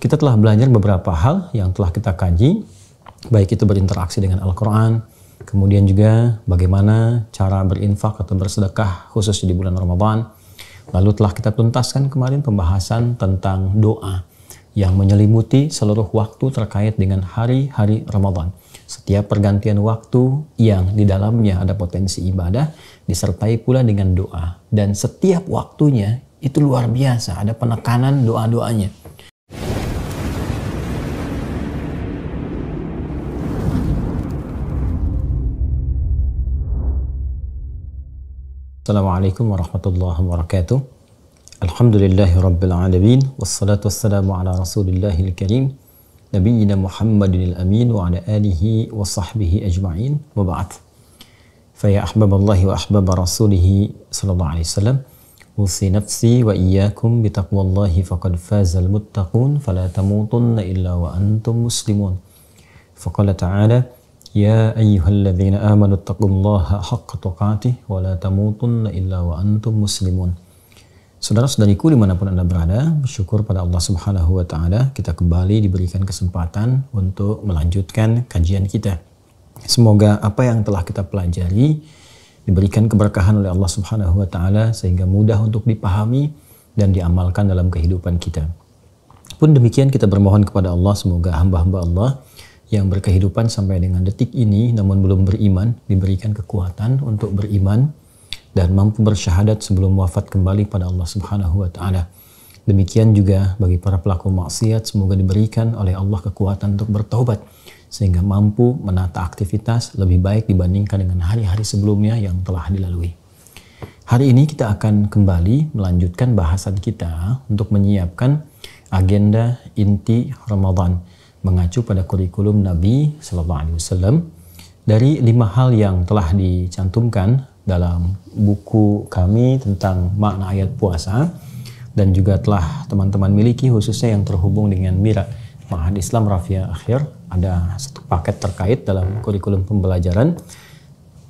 Kita telah belajar beberapa hal yang telah kita kaji, baik itu berinteraksi dengan Al-Quran, kemudian juga bagaimana cara berinfak atau bersedekah khusus di bulan Ramadan. Lalu telah kita tuntaskan kemarin pembahasan tentang doa yang menyelimuti seluruh waktu terkait dengan hari-hari Ramadan. Setiap pergantian waktu yang di dalamnya ada potensi ibadah, disertai pula dengan doa. Dan setiap waktunya itu luar biasa, ada penekanan doa-doanya. Assalamualaikum warahmatullahi wabarakatuh. Alhamdulillahi rabbil alamin. Wassalatu wassalamu ala rasulillahil karim. Nabiyyina Muhammadin al-amin wa ala alihi wa sahbihi ajma'in. Wa ba'd. Faya ahbaballahi wa ahbaba rasulihi sallallahu alaihi wasallam. Usi nafsi wa iyyakum bitaqwallahi faqad fazal muttaqun. Fala tamutunna illa wa antum muslimun. Faqala ta'ala Ya ayyuhalladzina amanu taqullaha haqqa tuqatih wa la tamutunna illa wa antum muslimun. Saudara-saudariku dimanapun Anda berada, bersyukur pada Allah Subhanahu wa Ta'ala kita kembali diberikan kesempatan untuk melanjutkan kajian kita. Semoga apa yang telah kita pelajari diberikan keberkahan oleh Allah Subhanahu wa Ta'ala sehingga mudah untuk dipahami dan diamalkan dalam kehidupan kita. Pun demikian kita bermohon kepada Allah semoga hamba-hamba Allah yang berkehidupan sampai dengan detik ini namun belum beriman diberikan kekuatan untuk beriman dan mampu bersyahadat sebelum wafat kembali pada Allah Subhanahu wa Ta'ala. Demikian juga bagi para pelaku maksiat semoga diberikan oleh Allah kekuatan untuk bertaubat sehingga mampu menata aktivitas lebih baik dibandingkan dengan hari-hari sebelumnya yang telah dilalui. Hari ini kita akan kembali melanjutkan bahasan kita untuk menyiapkan agenda inti Ramadan mengacu pada kurikulum Nabi Sallallahu Alaihi Wasallam dari 5 hal yang telah dicantumkan dalam buku kami tentang makna ayat puasa dan juga telah teman-teman miliki khususnya yang terhubung dengan Mira Ma'had Islam Rafia Akhir. Ada satu paket terkait dalam kurikulum pembelajaran.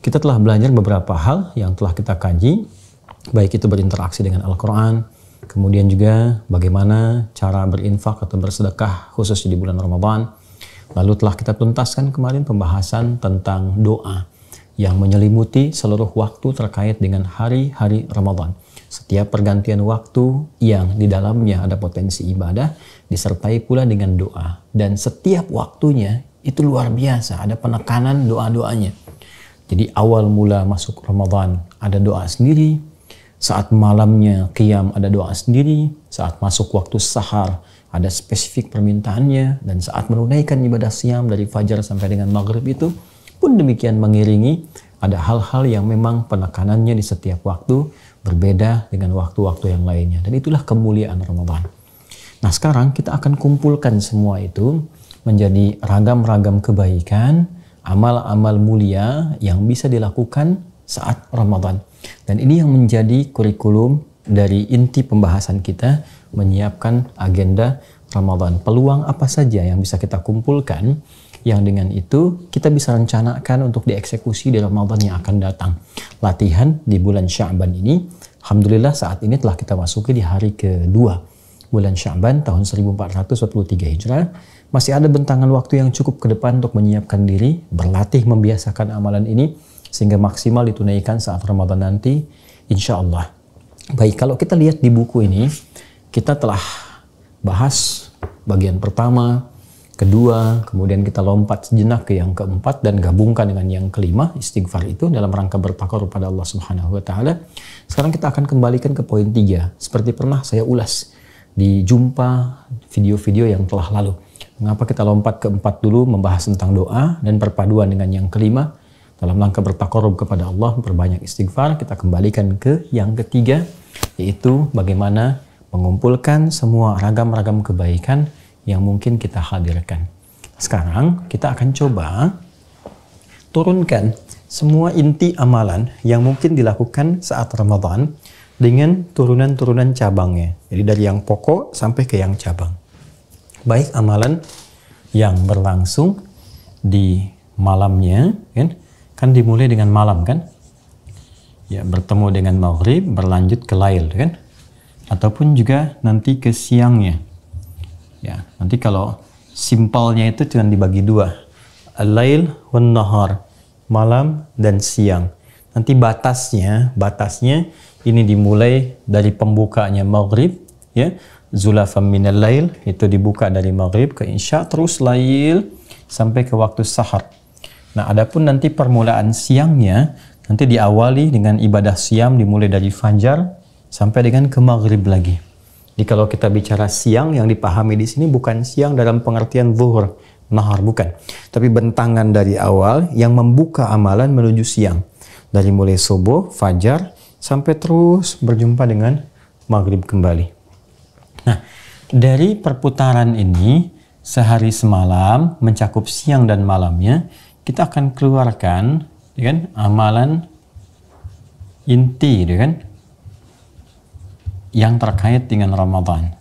Kita telah belajar beberapa hal yang telah kita kaji, baik itu berinteraksi dengan Al-Quran, kemudian juga bagaimana cara berinfak atau bersedekah khusus di bulan Ramadan. Lalu telah kita tuntaskan kemarin pembahasan tentang doa yang menyelimuti seluruh waktu terkait dengan hari-hari Ramadan. Setiap pergantian waktu yang di dalamnya ada potensi ibadah, disertai pula dengan doa. Dan setiap waktunya itu luar biasa, ada penekanan doa-doanya. Jadi awal mula masuk Ramadan ada doa sendiri, saat malamnya qiyam ada doa sendiri, saat masuk waktu sahar ada spesifik permintaannya, dan saat menunaikan ibadah siam dari fajar sampai dengan maghrib itu pun demikian mengiringi ada hal-hal yang memang penekanannya di setiap waktu berbeda dengan waktu-waktu yang lainnya, dan itulah kemuliaan Ramadan. Nah sekarang kita akan kumpulkan semua itu menjadi ragam-ragam kebaikan, amal-amal mulia yang bisa dilakukan saat Ramadan. Dan ini yang menjadi kurikulum dari inti pembahasan kita menyiapkan agenda Ramadan. Peluang apa saja yang bisa kita kumpulkan yang dengan itu kita bisa rencanakan untuk dieksekusi di Ramadan yang akan datang. Latihan di bulan Sya'ban ini, alhamdulillah saat ini telah kita masuki di hari kedua bulan Sya'ban tahun 1443 Hijrah. Masih ada bentangan waktu yang cukup ke depan untuk menyiapkan diri, berlatih membiasakan amalan ini sehingga maksimal ditunaikan saat Ramadan nanti, insya Allah. Baik, kalau kita lihat di buku ini, kita telah bahas bagian pertama, kedua, kemudian kita lompat sejenak ke yang keempat dan gabungkan dengan yang kelima, istighfar itu dalam rangka bertakarub pada Allah Subhanahu wa Ta'ala. Sekarang kita akan kembalikan ke poin 3, seperti pernah saya ulas di jumpa video-video yang telah lalu. Mengapa kita lompat ke 4 dulu membahas tentang doa dan perpaduan dengan yang kelima dalam rangka bertakarub kepada Allah, memperbanyak istighfar. Kita kembalikan ke yang ketiga, yaitu bagaimana mengumpulkan semua ragam-ragam kebaikan yang mungkin kita hadirkan. Sekarang kita akan coba turunkan semua inti amalan yang mungkin dilakukan saat Ramadan dengan turunan-turunan cabangnya. Jadi dari yang pokok sampai ke yang cabang. Baik amalan yang berlangsung di malamnya, kan dimulai dengan malam kan? Ya, bertemu dengan maghrib, berlanjut ke lail kan? Ataupun juga nanti ke siangnya. Ya, nanti Nanti kalau simpelnya itu cuma dibagi dua, al-lail wan nahar, malam dan siang. Nanti batasnya ini dimulai dari pembukanya maghrib, ya, zulafam minal lail, itu dibuka dari maghrib ke isya, terus lail sampai ke waktu sahar. Nah, adapun nanti permulaan siangnya nanti diawali dengan ibadah siam, dimulai dari fajar sampai dengan ke maghrib lagi. Jadi kalau kita bicara siang, yang dipahami di sini bukan siang dalam pengertian zuhur, nahar, bukan. Tapi bentangan dari awal yang membuka amalan menuju siang. Dari mulai subuh, fajar, sampai terus berjumpa dengan maghrib kembali. Nah, dari perputaran ini, sehari semalam mencakup siang dan malamnya, kita akan keluarkan, ya kan, amalan inti, ya kan, yang terkait dengan Ramadan.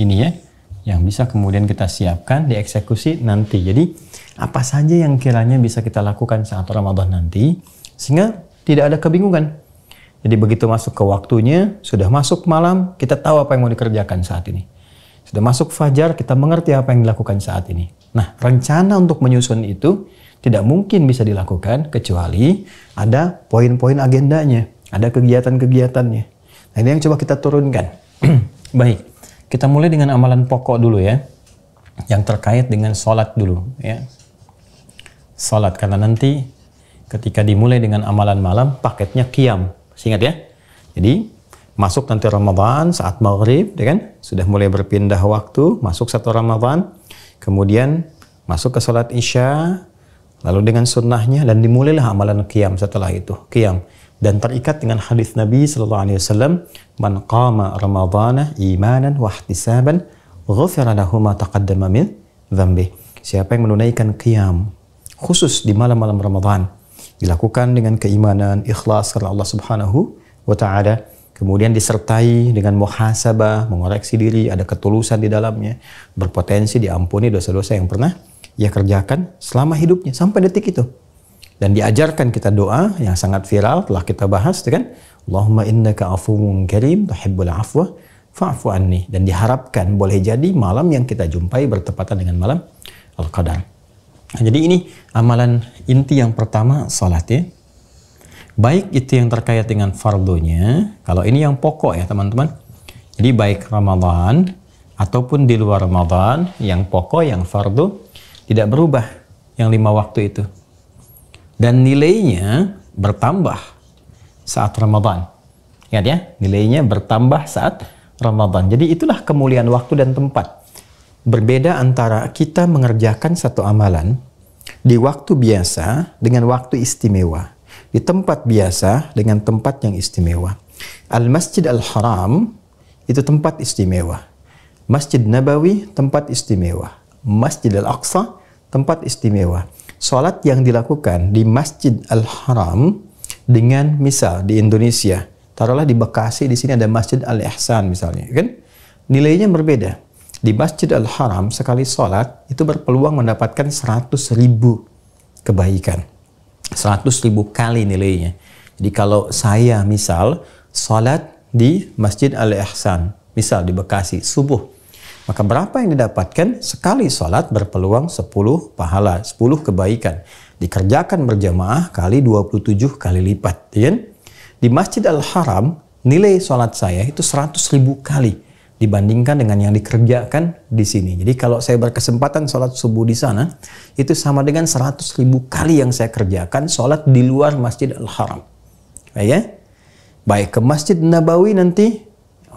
Ini ya, yang bisa kemudian kita siapkan, dieksekusi nanti. Jadi, apa saja yang kiranya bisa kita lakukan saat Ramadan nanti, sehingga tidak ada kebingungan. Jadi begitu masuk ke waktunya, sudah masuk malam, kita tahu apa yang mau dikerjakan saat ini. Sudah masuk fajar, kita mengerti apa yang dilakukan saat ini. Nah, rencana untuk menyusun itu tidak mungkin bisa dilakukan kecuali ada poin-poin agendanya, ada kegiatan-kegiatannya. Nah, ini yang coba kita turunkan. Baik, kita mulai dengan amalan pokok dulu ya, yang terkait dengan sholat dulu ya. Sholat, karena nanti ketika dimulai dengan amalan malam, paketnya qiyam. Ingat ya. Jadi masuk nanti Ramadan saat maghrib, ya kan? Sudah mulai berpindah waktu, masuk satu Ramadan, kemudian masuk ke sholat isya, lalu dengan sunnahnya, dan dimulailah amalan qiyam setelah itu, qiyam. Dan terikat dengan hadis Nabi SAW, man qama ramadhana imanan wa ihtisaban ghufira lahu ma taqaddama min dzambi. Siapa yang menunaikan qiyam khusus di malam-malam Ramadan, dilakukan dengan keimanan, ikhlas karena Allah Subhanahu wa Ta'ala, kemudian disertai dengan muhasabah, mengoreksi diri, ada ketulusan di dalamnya, berpotensi diampuni dosa-dosa yang pernah ia kerjakan selama hidupnya sampai detik itu. Dan diajarkan kita doa yang sangat viral, telah kita bahas, kan? Allahumma innaka afuwun karim tuhibbul afwa fa'fu anni. Dan diharapkan boleh jadi malam yang kita jumpai bertepatan dengan malam Al-Qadar. Nah, jadi ini amalan inti yang pertama, salat ya. Baik itu yang terkait dengan fardunya, kalau ini yang pokok ya teman-teman. Jadi baik Ramadan ataupun di luar Ramadan, yang pokok, yang fardu tidak berubah, yang 5 waktu itu. Dan nilainya bertambah saat Ramadan. Ingat ya, nilainya bertambah saat Ramadan. Jadi itulah kemuliaan waktu dan tempat. Berbeda antara kita mengerjakan satu amalan di waktu biasa dengan waktu istimewa, di tempat biasa dengan tempat yang istimewa. Al-Masjid Al-Haram itu tempat istimewa, Masjid Nabawi tempat istimewa, Masjid Al-Aqsa tempat istimewa. Salat yang dilakukan di Masjid Al-Haram dengan misal di Indonesia, taruhlah di Bekasi, di sini ada Masjid Al-Ihsan misalnya, kan? Nilainya berbeda. Di Masjid Al-Haram sekali sholat itu berpeluang mendapatkan 100.000 kebaikan. 100.000 kali nilainya. Jadi kalau saya misal sholat di Masjid Al-Ihsan, misal di Bekasi, subuh, maka berapa yang didapatkan? Sekali sholat berpeluang 10 pahala, 10 kebaikan. Dikerjakan berjamaah kali 27 kali lipat. Ya? Di Masjid Al-Haram nilai sholat saya itu 100.000 kali dibandingkan dengan yang dikerjakan di sini. Jadi kalau saya berkesempatan sholat subuh di sana, itu sama dengan 100.000 kali yang saya kerjakan sholat di luar Masjid Al-Haram. Ya? Baik ke Masjid Nabawi nanti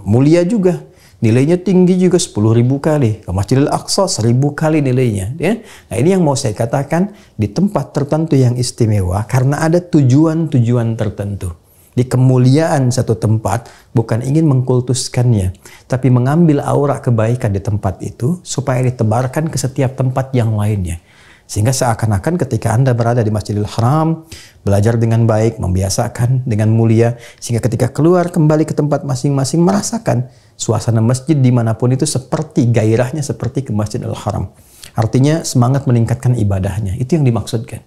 mulia juga. Nilainya tinggi juga 10.000 kali. Ke Masjid Al-Aqsa 1.000 kali nilainya. Ya? Nah ini yang mau saya katakan, di tempat tertentu yang istimewa karena ada tujuan-tujuan tertentu. Di kemuliaan satu tempat bukan ingin mengkultuskannya, tapi mengambil aura kebaikan di tempat itu supaya ditebarkan ke setiap tempat yang lainnya. Sehingga seakan-akan ketika Anda berada di Masjidil Haram, belajar dengan baik, membiasakan dengan mulia, sehingga ketika keluar kembali ke tempat masing-masing merasakan suasana masjid dimanapun itu seperti gairahnya seperti ke Masjidil Haram. Artinya semangat meningkatkan ibadahnya, itu yang dimaksudkan.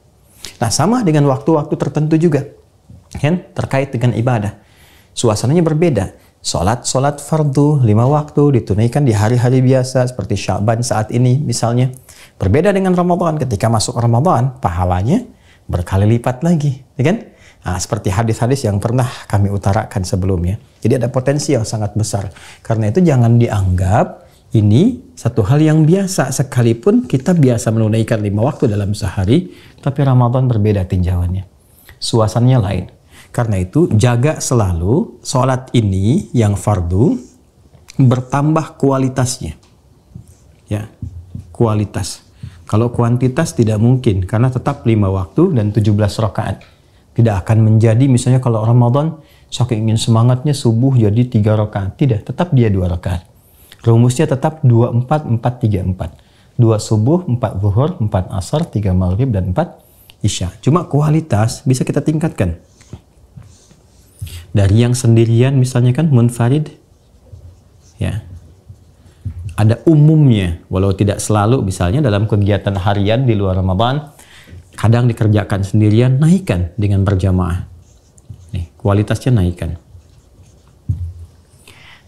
Nah sama dengan waktu-waktu tertentu juga. Kan? Terkait dengan ibadah, suasananya berbeda. Sholat fardu 5 waktu ditunaikan di hari-hari biasa seperti Sya'ban saat ini misalnya. Berbeda dengan Ramadan, ketika masuk Ramadan pahalanya berkali lipat lagi, ya kan? Nah, seperti hadis-hadis yang pernah kami utarakan sebelumnya. Jadi ada potensi yang sangat besar. Karena itu jangan dianggap ini satu hal yang biasa, sekalipun kita biasa menunaikan 5 waktu dalam sehari, tapi Ramadan berbeda tinjauannya. Suasananya lain. Karena itu jaga selalu sholat ini yang fardu bertambah kualitasnya. Ya, kualitas. Kalau kuantitas tidak mungkin, karena tetap 5 waktu dan 17 rakaat. Tidak akan menjadi misalnya kalau Ramadan saking ingin semangatnya subuh jadi 3 rakaat. Tidak, tetap dia 2 rakaat. Rumusnya tetap 2-4-4-3-4. 2 subuh, 4 zuhur, 4 asar, 3 maghrib, dan 4 isya. Cuma kualitas bisa kita tingkatkan. Dari yang sendirian misalnya kan munfarid. Ya. Ada umumnya, walau tidak selalu misalnya dalam kegiatan harian di luar Ramadan, kadang dikerjakan sendirian, naikkan dengan berjamaah. Nih, kualitasnya naikkan.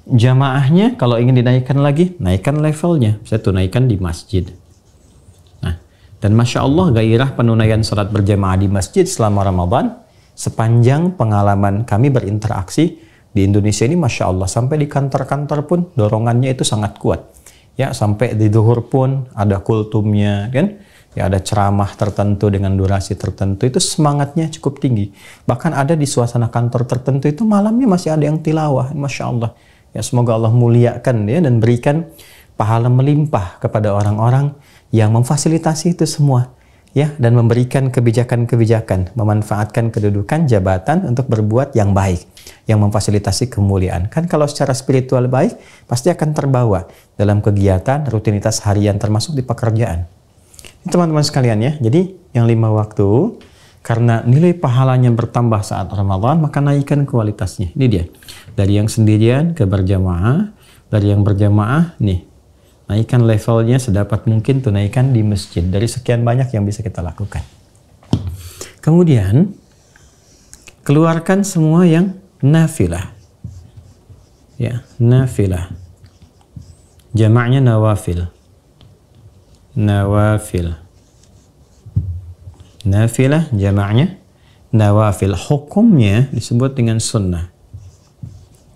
Jamaahnya kalau ingin dinaikkan lagi, naikkan levelnya. Saya tunaikan di masjid. Nah, dan Masya Allah gairah penunaian salat berjamaah di masjid selama Ramadan, sepanjang pengalaman kami berinteraksi di Indonesia ini Masya Allah, sampai di kantor-kantor pun dorongannya itu sangat kuat. Ya, sampai di zuhur pun ada kultumnya, kan? Ya, ada ceramah tertentu dengan durasi tertentu, itu semangatnya cukup tinggi. Bahkan ada di suasana kantor tertentu itu malamnya masih ada yang tilawah, Masya Allah. Ya, semoga Allah muliakan ya, dan berikan pahala melimpah kepada orang-orang yang memfasilitasi itu semua. Ya, dan memberikan kebijakan-kebijakan, memanfaatkan kedudukan jabatan untuk berbuat yang baik, yang memfasilitasi kemuliaan. Kan kalau secara spiritual baik, pasti akan terbawa dalam kegiatan, rutinitas harian, termasuk di pekerjaan. Teman-teman sekalian ya, jadi yang 5 waktu, karena nilai pahalanya bertambah saat Ramadan, maka naikkan kualitasnya. Ini dia, dari yang sendirian ke berjamaah, dari yang berjamaah, nih, naikkan levelnya sedapat mungkin, tunaikan di masjid. Dari sekian banyak yang bisa kita lakukan. Kemudian, keluarkan semua yang nafilah. Ya, nafilah. Jamaknya nawafil. Nawafil. Nafilah jamaknya nawafil. Hukumnya disebut dengan sunnah.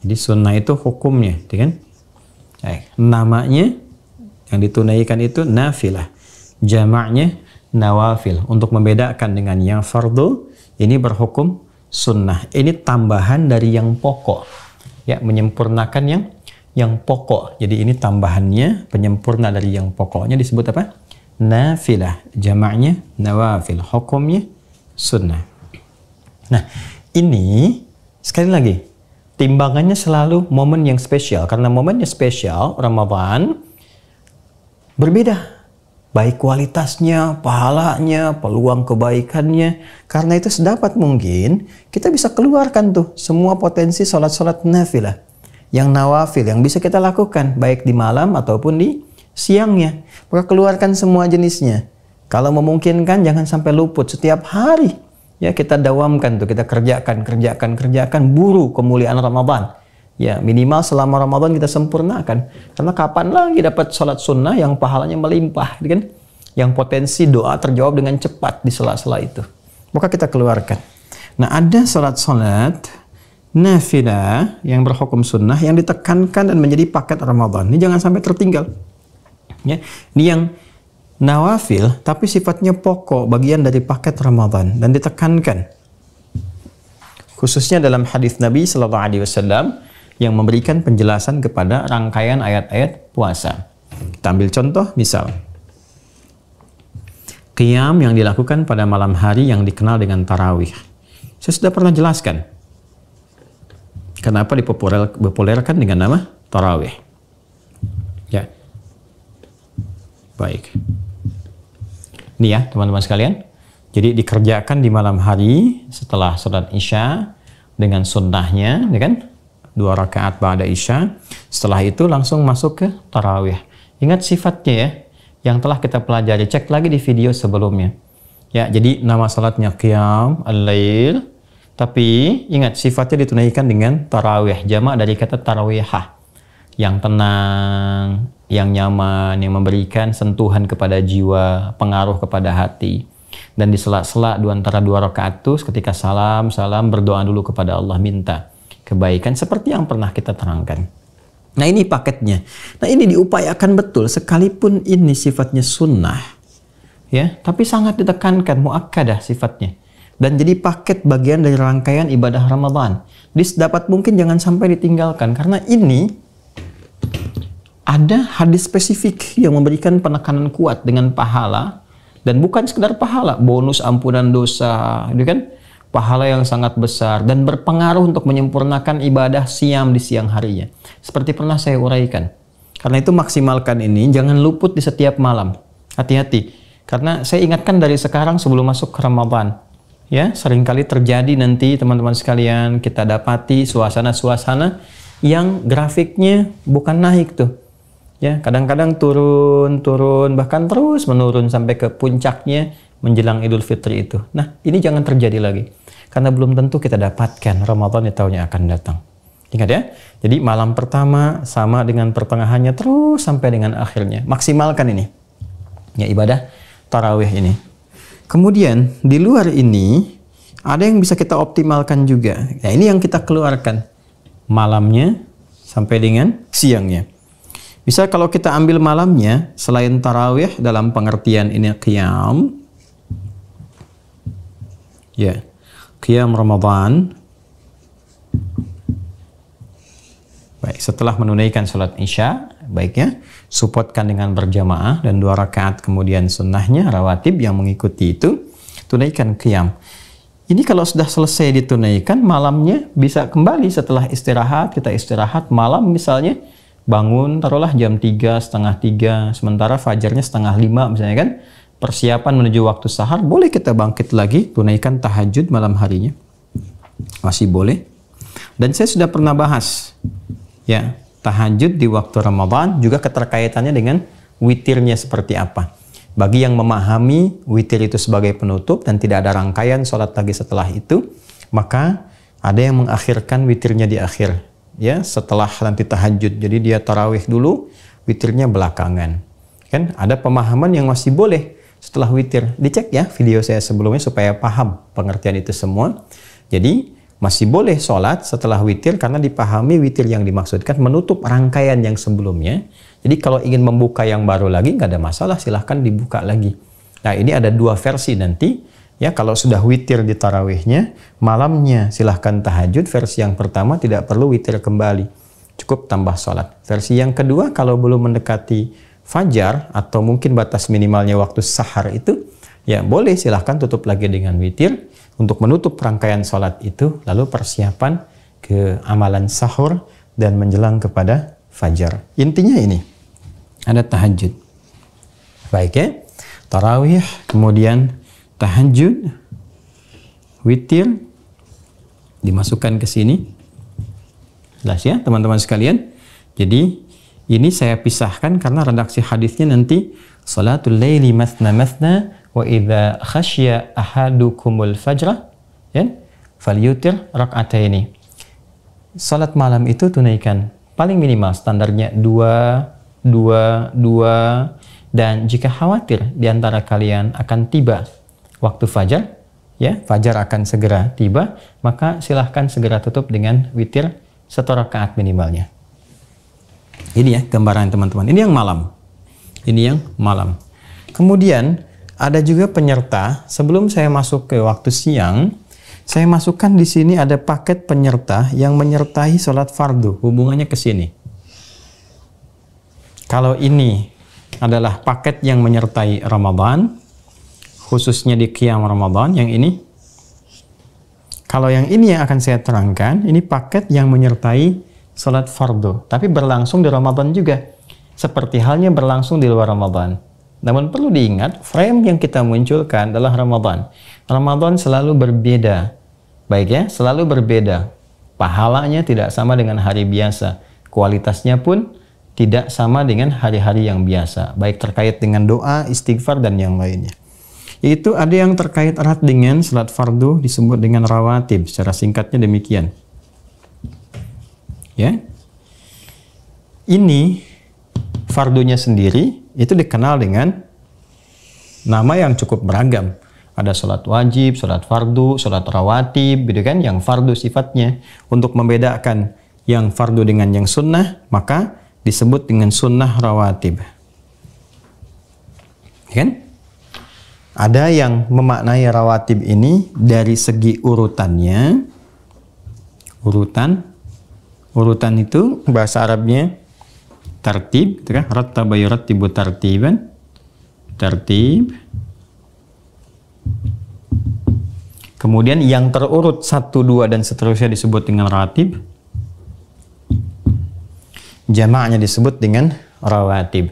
Jadi sunnah itu hukumnya, kan? Namanya yang ditunaikan itu nafilah. Jamaknya nawafil. Untuk membedakan dengan yang fardu, ini berhukum sunnah. Ini tambahan dari yang pokok. Ya, menyempurnakan yang pokok. Jadi ini tambahannya, penyempurna dari yang pokoknya disebut apa? Nafilah. Jamaknya nawafil. Hukumnya sunnah. Nah, ini sekali lagi, timbangannya selalu momen yang spesial. Karena momennya spesial, Ramadan, berbeda. Baik kualitasnya, pahalanya, peluang kebaikannya. Karena itu sedapat mungkin kita bisa keluarkan tuh semua potensi sholat-sholat nafilah. Yang nawafil, yang bisa kita lakukan. Baik di malam ataupun di siangnya. Maka keluarkan semua jenisnya. Kalau memungkinkan jangan sampai luput setiap hari. Ya, kita dawamkan tuh, kita kerjakan, buru kemuliaan Ramadan. Ya, minimal selama Ramadan kita sempurnakan. Karena kapan lagi dapat sholat sunnah yang pahalanya melimpah, kan? Yang potensi doa terjawab dengan cepat di sela-sela itu. Maka kita keluarkan. Nah, ada sholat-sholat nafilah yang berhukum sunnah yang ditekankan dan menjadi paket Ramadan. Ini jangan sampai tertinggal. Ya, ini yang nawafil tapi sifatnya pokok, bagian dari paket Ramadan dan ditekankan. Khususnya dalam hadis Nabi Sallallahu Alaihi Wasallam yang memberikan penjelasan kepada rangkaian ayat-ayat puasa. Kita ambil contoh, misal qiyam yang dilakukan pada malam hari yang dikenal dengan tarawih. Saya sudah pernah jelaskan kenapa dipopulerkan dengan nama tarawih. Ya, baik. Ini ya teman-teman sekalian. Jadi dikerjakan di malam hari setelah sholat isya dengan sunnahnya, ya kan? 2 rakaat ba'da isya. Setelah itu langsung masuk ke tarawih. Ingat sifatnya ya, yang telah kita pelajari. Cek lagi di video sebelumnya. Ya, jadi nama salatnya qiyam al-lail. Tapi ingat, sifatnya ditunaikan dengan tarawih, jamak dari kata tarawihah, yang tenang, yang nyaman, yang memberikan sentuhan kepada jiwa, pengaruh kepada hati. Dan di sela-sela antara dua rakaat itu, ketika salam berdoa dulu kepada Allah, minta kebaikan seperti yang pernah kita terangkan. Nah, ini paketnya. Nah, ini diupayakan betul sekalipun ini sifatnya sunnah, ya, tapi sangat ditekankan, muakkadah sifatnya. Dan jadi paket bagian dari rangkaian ibadah Ramadan. Dapat mungkin jangan sampai ditinggalkan, karena ini ada hadis spesifik yang memberikan penekanan kuat dengan pahala, dan bukan sekedar pahala, bonus ampunan dosa, gitu kan? Pahala yang sangat besar dan berpengaruh untuk menyempurnakan ibadah siam di siang harinya. Seperti pernah saya uraikan. Karena itu maksimalkan ini, jangan luput di setiap malam. Hati-hati. Karena saya ingatkan dari sekarang sebelum masuk ke Ramadan. Ya, seringkali terjadi nanti teman-teman sekalian, kita dapati suasana-suasana yang grafiknya bukan naik tuh. Ya, kadang-kadang turun, bahkan terus menurun sampai ke puncaknya menjelang Idul Fitri itu. Nah, ini jangan terjadi lagi. Karena belum tentu kita dapatkan Ramadan di tahun yang akan datang. Ingat ya, jadi malam pertama sama dengan pertengahannya terus sampai dengan akhirnya. Maksimalkan ini, ya, ibadah tarawih ini. Kemudian di luar ini ada yang bisa kita optimalkan juga. Nah, ini yang kita keluarkan malamnya sampai dengan siangnya. Bisa kalau kita ambil malamnya, selain tarawih dalam pengertian ini qiyam, ya, qiyam Ramadan. Baik, setelah menunaikan sholat isya, baiknya supportkan dengan berjamaah dan 2 rakaat kemudian sunnahnya rawatib yang mengikuti itu, tunaikan qiyam. Ini kalau sudah selesai ditunaikan, malamnya bisa kembali setelah istirahat, kita istirahat malam misalnya, bangun taruhlah jam 3, setengah 3, sementara fajarnya setengah 5 misalnya kan, persiapan menuju waktu sahar, boleh kita bangkit lagi, tunaikan tahajud malam harinya, masih boleh. Dan saya sudah pernah bahas, ya, tahajud di waktu Ramadan juga keterkaitannya dengan witirnya seperti apa. Bagi yang memahami witir itu sebagai penutup dan tidak ada rangkaian sholat lagi setelah itu, maka ada yang mengakhirkan witirnya di akhir, ya, setelah nanti tahajud. Jadi dia tarawih dulu, witirnya belakangan. Kan ada pemahaman yang masih boleh setelah witir. Dicek ya video saya sebelumnya supaya paham pengertian itu semua. Jadi masih boleh sholat setelah witir karena dipahami witir yang dimaksudkan menutup rangkaian yang sebelumnya. Jadi kalau ingin membuka yang baru lagi nggak ada masalah, silahkan dibuka lagi. Nah, ini ada 2 versi nanti. Ya, kalau sudah witir di tarawihnya, malamnya silahkan tahajud. Versi yang pertama tidak perlu witir kembali, cukup tambah sholat. Versi yang kedua, kalau belum mendekati fajar atau mungkin batas minimalnya waktu sahar itu, ya boleh silahkan tutup lagi dengan witir untuk menutup rangkaian sholat itu, lalu persiapan ke amalan sahur dan menjelang kepada fajar. Intinya ini, ada tahajud. Baik ya, tarawih, kemudian tahajud, witir, dimasukkan ke sini. Jelas ya teman-teman sekalian. Jadi ini saya pisahkan karena redaksi hadisnya nanti salatul laili mathna mathna wa idza khasya ahadukumul fajra, ya, falyutir rak'ataini. Salat malam itu tunaikan paling minimal standarnya 2, dan jika khawatir di antara kalian akan tiba waktu fajar, ya, fajar akan segera tiba, maka silahkan segera tutup dengan witir 1 rakaat minimalnya. Ini ya gambaran teman-teman. Ini yang malam. Ini yang malam. Kemudian ada juga penyerta. Sebelum saya masuk ke waktu siang, saya masukkan di sini ada paket penyerta yang menyertai sholat fardu. Hubungannya ke sini. Kalau ini adalah paket yang menyertai Ramadan, khususnya di qiyam Ramadan, yang ini. Kalau yang ini yang akan saya terangkan, ini paket yang menyertai sholat fardu, tapi berlangsung di Ramadan juga, seperti halnya berlangsung di luar Ramadan. Namun perlu diingat, frame yang kita munculkan adalah Ramadan. Ramadan selalu berbeda, baik ya, selalu berbeda. Pahalanya tidak sama dengan hari biasa, kualitasnya pun tidak sama dengan hari-hari yang biasa, baik terkait dengan doa, istighfar, dan yang lainnya. Itu ada yang terkait erat dengan salat fardu disebut dengan rawatib. Secara singkatnya demikian. Ya. Ini fardunya sendiri itu dikenal dengan nama yang cukup beragam. Ada salat wajib, salat fardu, salat rawatib, gitu kan? Yang fardu sifatnya. Untuk membedakan yang fardu dengan yang sunnah, maka disebut dengan sunnah rawatib. Kan? Ada yang memaknai rawatib ini dari segi urutannya. Urutan itu bahasa Arabnya tartib, gitu kan? Rattaba yurattibu tartiban. Tartib. Kemudian yang terurut 1, 2 dan seterusnya disebut dengan rawatib. Jamaknya disebut dengan rawatib.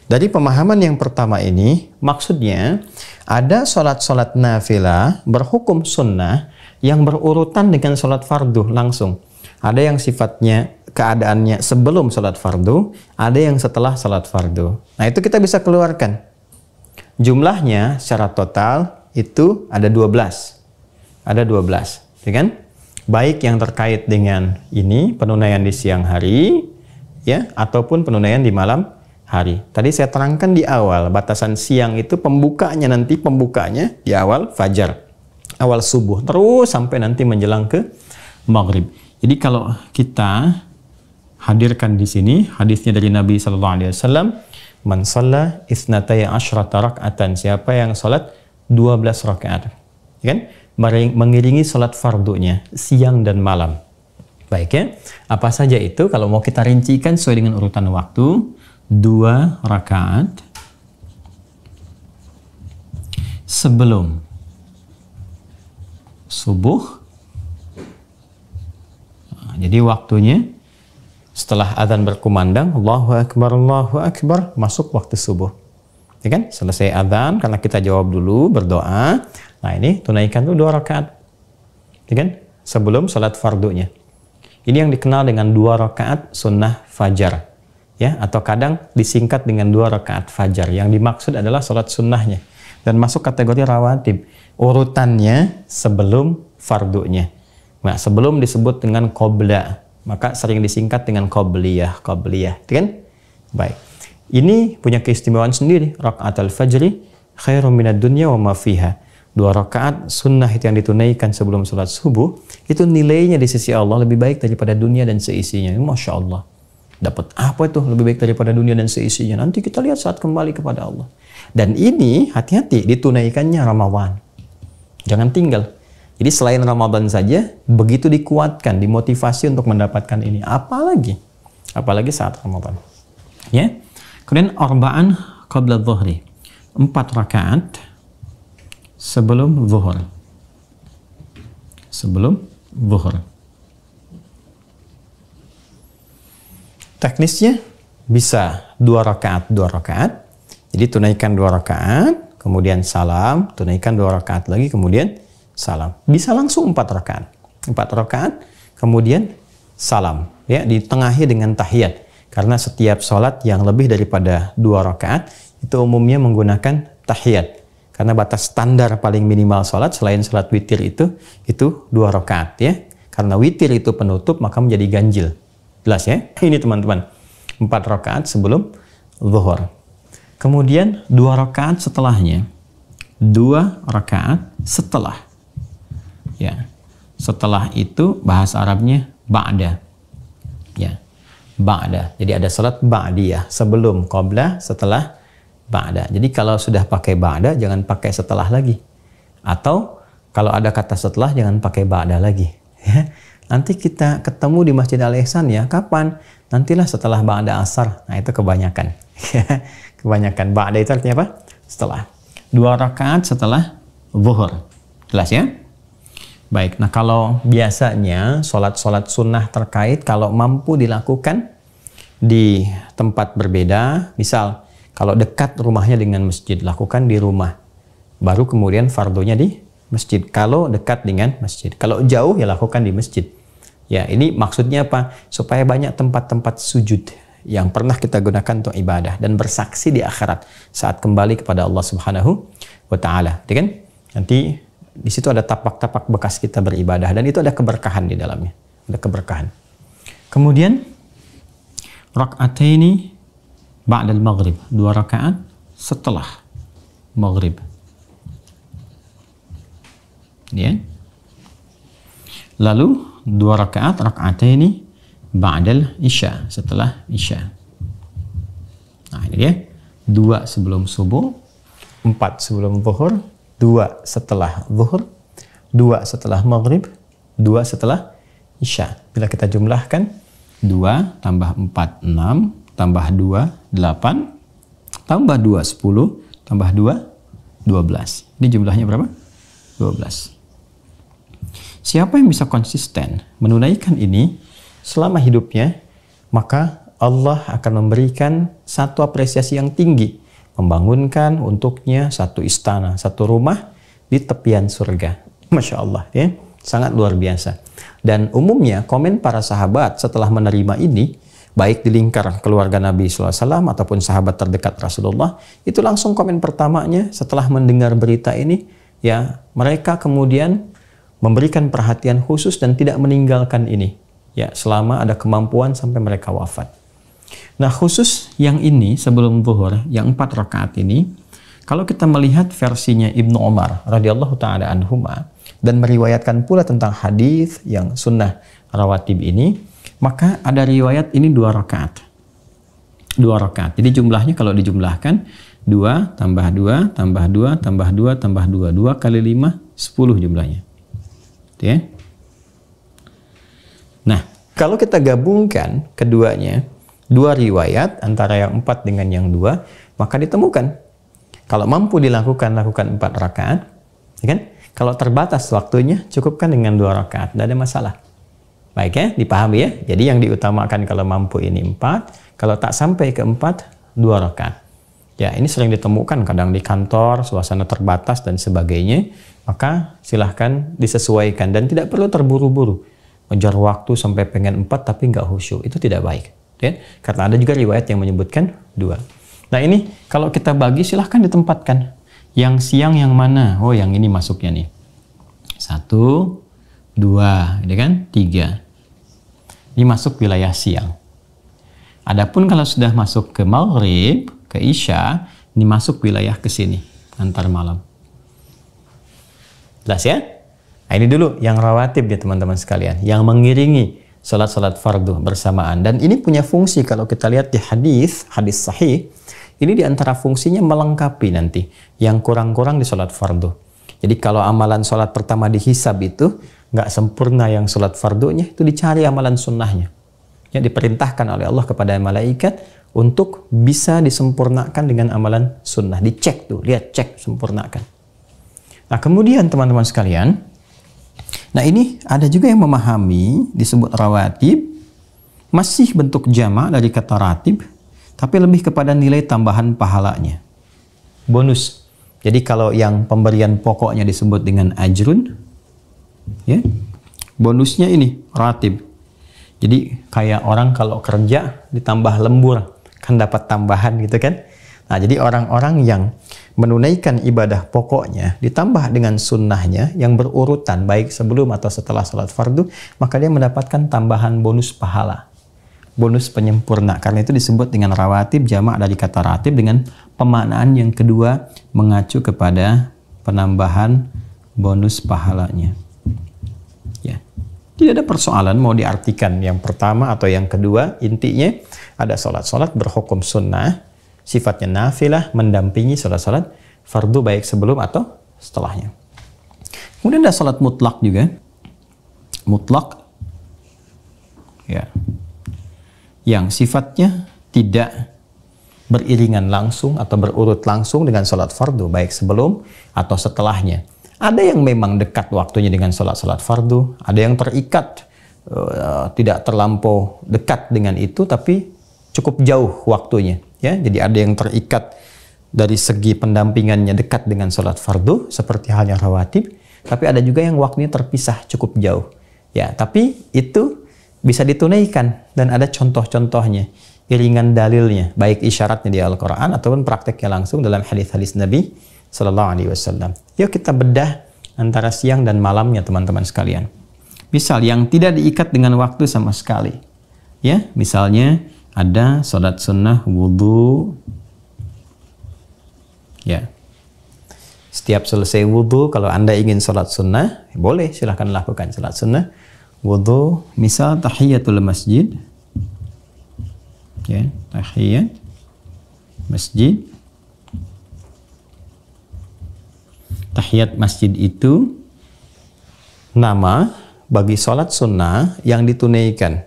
Dari pemahaman yang pertama ini, maksudnya ada sholat-sholat nafilah berhukum sunnah yang berurutan dengan sholat fardu langsung. Ada yang sifatnya keadaannya sebelum sholat fardu, ada yang setelah sholat fardu. Nah, itu kita bisa keluarkan. Jumlahnya secara total itu ada 12. Ada 12, ya kan? Baik yang terkait dengan ini, penunaian di siang hari, ya, ataupun penunaian di malam hari. Tadi saya terangkan di awal, batasan siang itu pembukanya di awal fajar, awal subuh, terus sampai nanti menjelang ke maghrib. Jadi kalau kita hadirkan di sini hadisnya dari Nabi sallallahu alaihi wasallam, man shalla isnatay asyrata rak'atan, siapa yang salat 12 rakaat, ya kan? Mengiringi salat fardunya siang dan malam. Baik ya. Apa saja itu kalau mau kita rincikan sesuai dengan urutan waktu? 2 rakaat sebelum subuh. Nah, jadi waktunya setelah azan berkumandang, Allahu Akbar, masuk waktu subuh. Ya kan? Selesai azan, karena kita jawab dulu, berdoa. Nah, ini tunaikan tuh 2 rakaat. Ya kan? Sebelum salat fardunya. Ini yang dikenal dengan 2 rakaat sunnah fajar. Ya, atau kadang disingkat dengan 2 rakaat fajar. Yang dimaksud adalah salat sunnahnya. Dan masuk kategori rawatib. Urutannya sebelum fardunya. Nah, sebelum disebut dengan qobla, maka sering disingkat dengan qobliyah. Itu kan? Baik. Ini punya keistimewaan sendiri. Rakaat al-fajri khairum minad dunya wa ma fiha. 2 rakaat sunnah itu yang ditunaikan sebelum salat subuh, itu nilainya di sisi Allah lebih baik daripada dunia dan seisinya. Masya Allah. Dapat apa itu lebih baik daripada dunia dan seisinya? Nanti kita lihat saat kembali kepada Allah. Dan ini hati-hati ditunaikannya Ramadan. Jangan tinggal. Jadi selain Ramadan saja, begitu dikuatkan, dimotivasi untuk mendapatkan ini. Apalagi saat Ramadan. Ya. Kemudian arba'an qabla dhuhri. 4 rakaat sebelum zuhur. Sebelum zuhur. Teknisnya bisa 2 rakaat. Jadi tunaikan 2 rakaat, kemudian salam, tunaikan 2 rakaat lagi, kemudian salam. Bisa langsung 4 rakaat. 4 rakaat, kemudian salam. Ya, ditengahi dengan tahiyat. Karena setiap sholat yang lebih daripada 2 rakaat, itu umumnya menggunakan tahiyat. Karena batas standar paling minimal sholat, selain sholat witir itu 2 rakaat. Ya. Karena witir itu penutup, maka menjadi ganjil. Jelas ya? Ini teman-teman. 4 rakaat sebelum zuhur. Kemudian 2 rakaat setelahnya. 2 rakaat setelah. Ya. Setelah itu bahasa Arabnya ba'da. Ya. Ba'da. Jadi ada salat ba'diyah. Sebelum qabla, setelah ba'da. Jadi kalau sudah pakai ba'da, jangan pakai setelah lagi. Atau kalau ada kata setelah, jangan pakai ba'da lagi. Ya. Nanti kita ketemu di Masjid Al-Ihsan ya. Kapan? Nantilah setelah ba'da asar. Nah, itu kebanyakan. Kebanyakan. Ba'da itu artinya apa? Setelah. 2 rakaat setelah zuhur. Jelas ya? Baik. Nah, kalau biasanya sholat-sholat sunnah terkait kalau mampu dilakukan di tempat berbeda, misal kalau dekat rumahnya dengan masjid, lakukan di rumah. Baru kemudian fardunya di masjid. Kalau dekat dengan masjid. Kalau jauh ya lakukan di masjid. Ya, ini maksudnya apa? Supaya banyak tempat-tempat sujud yang pernah kita gunakan untuk ibadah dan bersaksi di akhirat saat kembali kepada Allah Subhanahu wa ta'ala, kan? Nanti di situ ada tapak-tapak bekas kita beribadah dan itu ada keberkahan di dalamnya, ada keberkahan. Kemudian raka'ataini ba'dal maghrib, 2 rakaat setelah maghrib. Ya. Lalu 2 rakaat raka'ataini ba'dal isya, setelah isya. Nah, ini dia. 2 sebelum subuh, 4 sebelum zuhur, 2 setelah zuhur, 2 setelah maghrib, 2 setelah isya. Bila kita jumlahkan 2 tambah 4 6 tambah 2 8 tambah 2 10 tambah 2 12. Ini jumlahnya berapa? 12. Siapa yang bisa konsisten menunaikan ini selama hidupnya, maka Allah akan memberikan satu apresiasi yang tinggi, membangunkan untuknya satu istana, satu rumah di tepian surga. Masya Allah, ya, sangat luar biasa. Dan umumnya komen para sahabat setelah menerima ini, baik di lingkar keluarga Nabi SAW ataupun sahabat terdekat Rasulullah, itu langsung komen pertamanya setelah mendengar berita ini, ya, mereka kemudian memberikan perhatian khusus dan tidak meninggalkan ini, ya, selama ada kemampuan sampai mereka wafat. Nah, khusus yang ini sebelum zuhur, yang 4 rakaat ini, kalau kita melihat versinya Ibnu Umar radhiyallahu taala anhuma dan meriwayatkan pula tentang hadis yang sunnah rawatib ini, maka ada riwayat ini 2 rakaat. 2 rakaat. Jadi jumlahnya kalau dijumlahkan 2 tambah 2 tambah 2 tambah 2 tambah 2, 2 kali 5 10 jumlahnya. Ya. Nah, kalau kita gabungkan keduanya, 2 riwayat antara yang 4 dengan yang 2, maka ditemukan kalau mampu lakukan 4 rakaat, ya kan? Kalau terbatas waktunya, cukupkan dengan 2 rakaat, tidak ada masalah. Baik ya, dipahami ya. Jadi yang diutamakan kalau mampu ini 4, kalau tak sampai ke 4, 2 rakaat. Ya, ini sering ditemukan kadang di kantor, suasana terbatas dan sebagainya, maka silahkan disesuaikan dan tidak perlu terburu-buru. Ngejar waktu sampai pengen 4 tapi nggak khusyuk, itu tidak baik. Ya? Karena ada juga riwayat yang menyebutkan 2. Nah, ini kalau kita bagi silahkan ditempatkan. Yang siang yang mana? Oh, yang ini masuknya nih. 1, 2, ini kan 3. Ini masuk wilayah siang. Adapun kalau sudah masuk ke maghrib, ke isya, ini masuk wilayah ke sini, antar malam. Jelas ya? Nah, ini dulu yang rawatib ya teman-teman sekalian, yang mengiringi salat-salat fardu bersamaan. Dan ini punya fungsi kalau kita lihat di hadis sahih, ini diantara fungsinya melengkapi nanti yang kurang-kurang di salat fardu. Jadi kalau amalan salat pertama dihisab itu nggak sempurna yang salat fardunya, itu dicari amalan sunnahnya. Ya, diperintahkan oleh Allah kepada malaikat untuk bisa disempurnakan dengan amalan sunnah. Dicek tuh, lihat, cek, sempurnakan. Nah, kemudian teman-teman sekalian, nah ini ada juga yang memahami disebut rawatib masih bentuk jamak dari kata ratib, tapi lebih kepada nilai tambahan pahalanya, bonus. Jadi kalau yang pemberian pokoknya disebut dengan ajrun, ya, bonusnya ini ratib. Jadi kayak orang kalau kerja ditambah lembur, kan dapat tambahan gitu kan. Nah, jadi orang-orang yang menunaikan ibadah pokoknya ditambah dengan sunnahnya yang berurutan baik sebelum atau setelah salat fardu, maka dia mendapatkan tambahan bonus pahala, bonus penyempurna. Karena itu disebut dengan rawatib, jamak dari kata ratib dengan pemaknaan yang kedua mengacu kepada penambahan bonus pahalanya. Ya. Tidak ada persoalan mau diartikan yang pertama atau yang kedua, intinya ada salat-salat berhukum sunnah, sifatnya nafilah, mendampingi salat-salat fardu baik sebelum atau setelahnya. Kemudian ada salat mutlak juga. Mutlak, ya, yang sifatnya tidak beriringan langsung atau berurut langsung dengan salat fardu baik sebelum atau setelahnya. Ada yang memang dekat waktunya dengan salat-salat fardu, ada yang terikat tidak terlampau dekat dengan itu tapi cukup jauh waktunya. Ya, jadi ada yang terikat dari segi pendampingannya dekat dengan salat fardu seperti halnya rawatib, tapi ada juga yang waktunya terpisah cukup jauh. Ya, tapi itu bisa ditunaikan dan ada contoh-contohnya, iringan dalilnya, baik isyaratnya di Al-Quran ataupun prakteknya langsung dalam hadis-hadis Nabi Sallallahu Alaihi Wasallam. Yuk kita bedah antara siang dan malamnya teman-teman sekalian. Misal yang tidak diikat dengan waktu sama sekali. Ya, misalnya ada sholat sunnah wudhu. Ya, setiap selesai wudhu, kalau Anda ingin sholat sunnah, boleh silahkan lakukan sholat sunnah wudhu. Misal tahiyatul masjid. Ya, tahiyat masjid. Tahiyat masjid itu nama bagi sholat sunnah yang ditunaikan.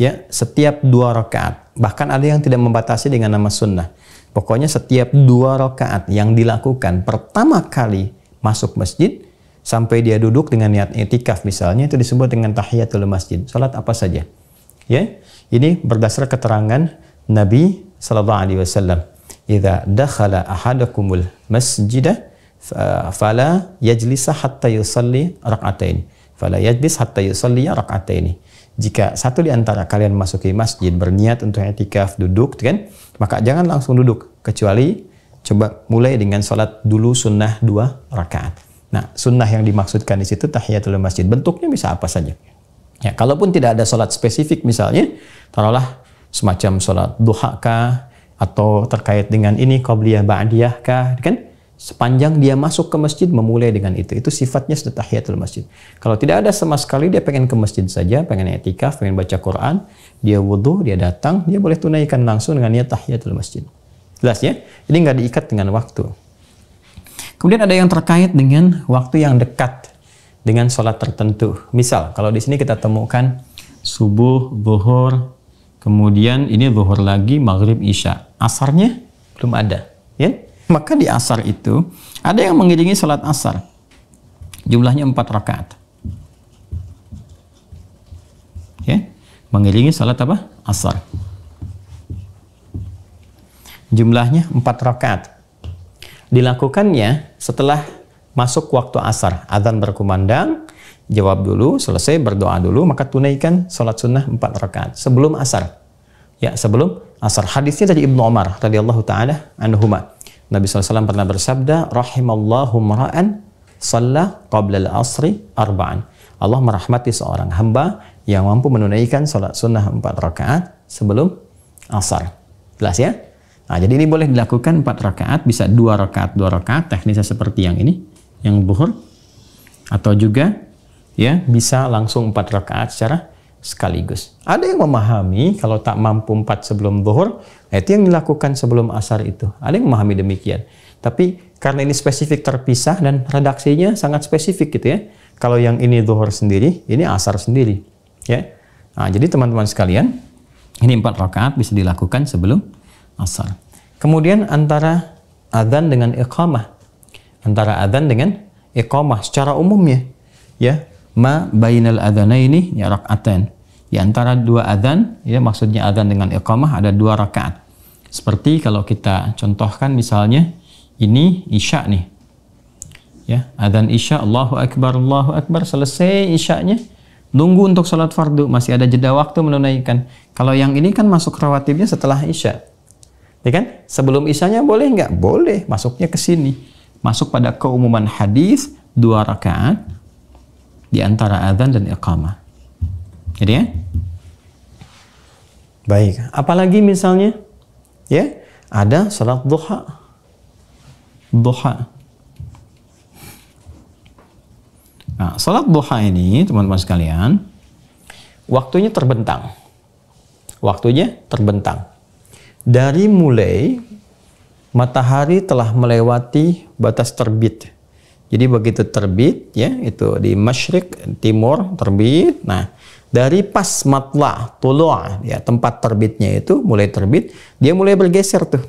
Ya, setiap 2 rakaat. Bahkan ada yang tidak membatasi dengan nama sunnah. Pokoknya setiap 2 rakaat yang dilakukan pertama kali masuk masjid sampai dia duduk dengan niat i'tikaf misalnya, itu disebut dengan tahiyatul masjid. Salat apa saja. Ya. Ini berdasar keterangan Nabi sallallahu alaihi wasallam. Idza dakhala ahadakumul masjidah fala yajlisa hatta yusalli rak'atain. Fala yajlis hatta yusalli rak'atain. Jika satu di antara kalian masuki masjid berniat untuk i'tikaf duduk, kan? Maka jangan langsung duduk, kecuali coba mulai dengan sholat dulu sunnah 2 rakaat. Nah, sunnah yang dimaksudkan di situ tahiyatul masjid. Bentuknya bisa apa saja. Ya, kalaupun tidak ada sholat spesifik misalnya, taruhlah semacam sholat duha kah, atau terkait dengan ini qabliyah ba'diyah kah, kan? Sepanjang dia masuk ke masjid memulai dengan itu sifatnya sudah tahiyatul masjid. Kalau tidak ada sama sekali, dia pengen ke masjid saja, pengen i'tikaf, pengen baca Quran, dia wudhu, dia datang, dia boleh tunaikan langsung dengan niat tahiyatul masjid. Jelas ya? Ini nggak diikat dengan waktu. Kemudian ada yang terkait dengan waktu yang dekat dengan sholat tertentu. Misal, kalau di sini kita temukan subuh, zuhur, kemudian ini zuhur lagi, maghrib, isya. Asarnya belum ada. Ya? Maka di asar itu ada yang mengiringi sholat asar. Jumlahnya 4 rakaat. Ya, mengiringi sholat apa? Asar. Jumlahnya 4 rakaat. Dilakukannya setelah masuk waktu asar. Adzan berkumandang, jawab dulu, selesai berdoa dulu, maka tunaikan sholat sunnah 4 rakaat sebelum asar. Ya, sebelum asar. Hadisnya dari Ibnu Umar radhiyallahu taala anhuma. Nabi SAW pernah bersabda, rahimallahu mara'an shalla qabla al-asri arba'an. Allah merahmati seorang hamba yang mampu menunaikan salat sunnah 4 rakaat sebelum asar. Jelas ya? Nah, jadi ini boleh dilakukan 4 rakaat, bisa 2 rakaat, 2 rakaat, teknisnya seperti yang ini, yang zuhur. Atau juga ya bisa langsung 4 rakaat secara sekaligus. Ada yang memahami kalau tak mampu 4 sebelum zuhur, itu yang dilakukan sebelum asar itu. Ada yang memahami demikian. Tapi karena ini spesifik terpisah dan redaksinya sangat spesifik gitu ya. Kalau yang ini zuhur sendiri, ini asar sendiri. Ya. Nah, jadi teman-teman sekalian, ini 4 rakaat bisa dilakukan sebelum asar. Kemudian antara adzan dengan iqamah. Antara adzan dengan iqamah secara umumnya. Ya. Ma bainal adzanaini ya rak'atan. Di antara 2 adzan, ya maksudnya adzan dengan iqamah ada 2 rakaat. Seperti kalau kita contohkan misalnya ini isya nih. Ya, adzan isya, Allahu akbar, selesai isyanya, nunggu untuk salat fardu, masih ada jeda waktu menunaikan. Kalau yang ini kan masuk rawatibnya setelah isya. Ya kan? Sebelum isyanya boleh nggak? Boleh, masuknya ke sini. Masuk pada keumuman hadis 2 rakaat di antara adzan dan iqamah. Jadi ya? Baik, apalagi misalnya ya, ada salat duha. Duha. Nah, salat duha ini teman-teman sekalian, waktunya terbentang. Waktunya terbentang. Dari mulai matahari telah melewati batas terbit. Jadi begitu terbit, ya itu di masyrik, timur terbit. Nah, dari pas matla, tulu'a, ya tempat terbitnya itu mulai terbit, dia mulai bergeser tuh.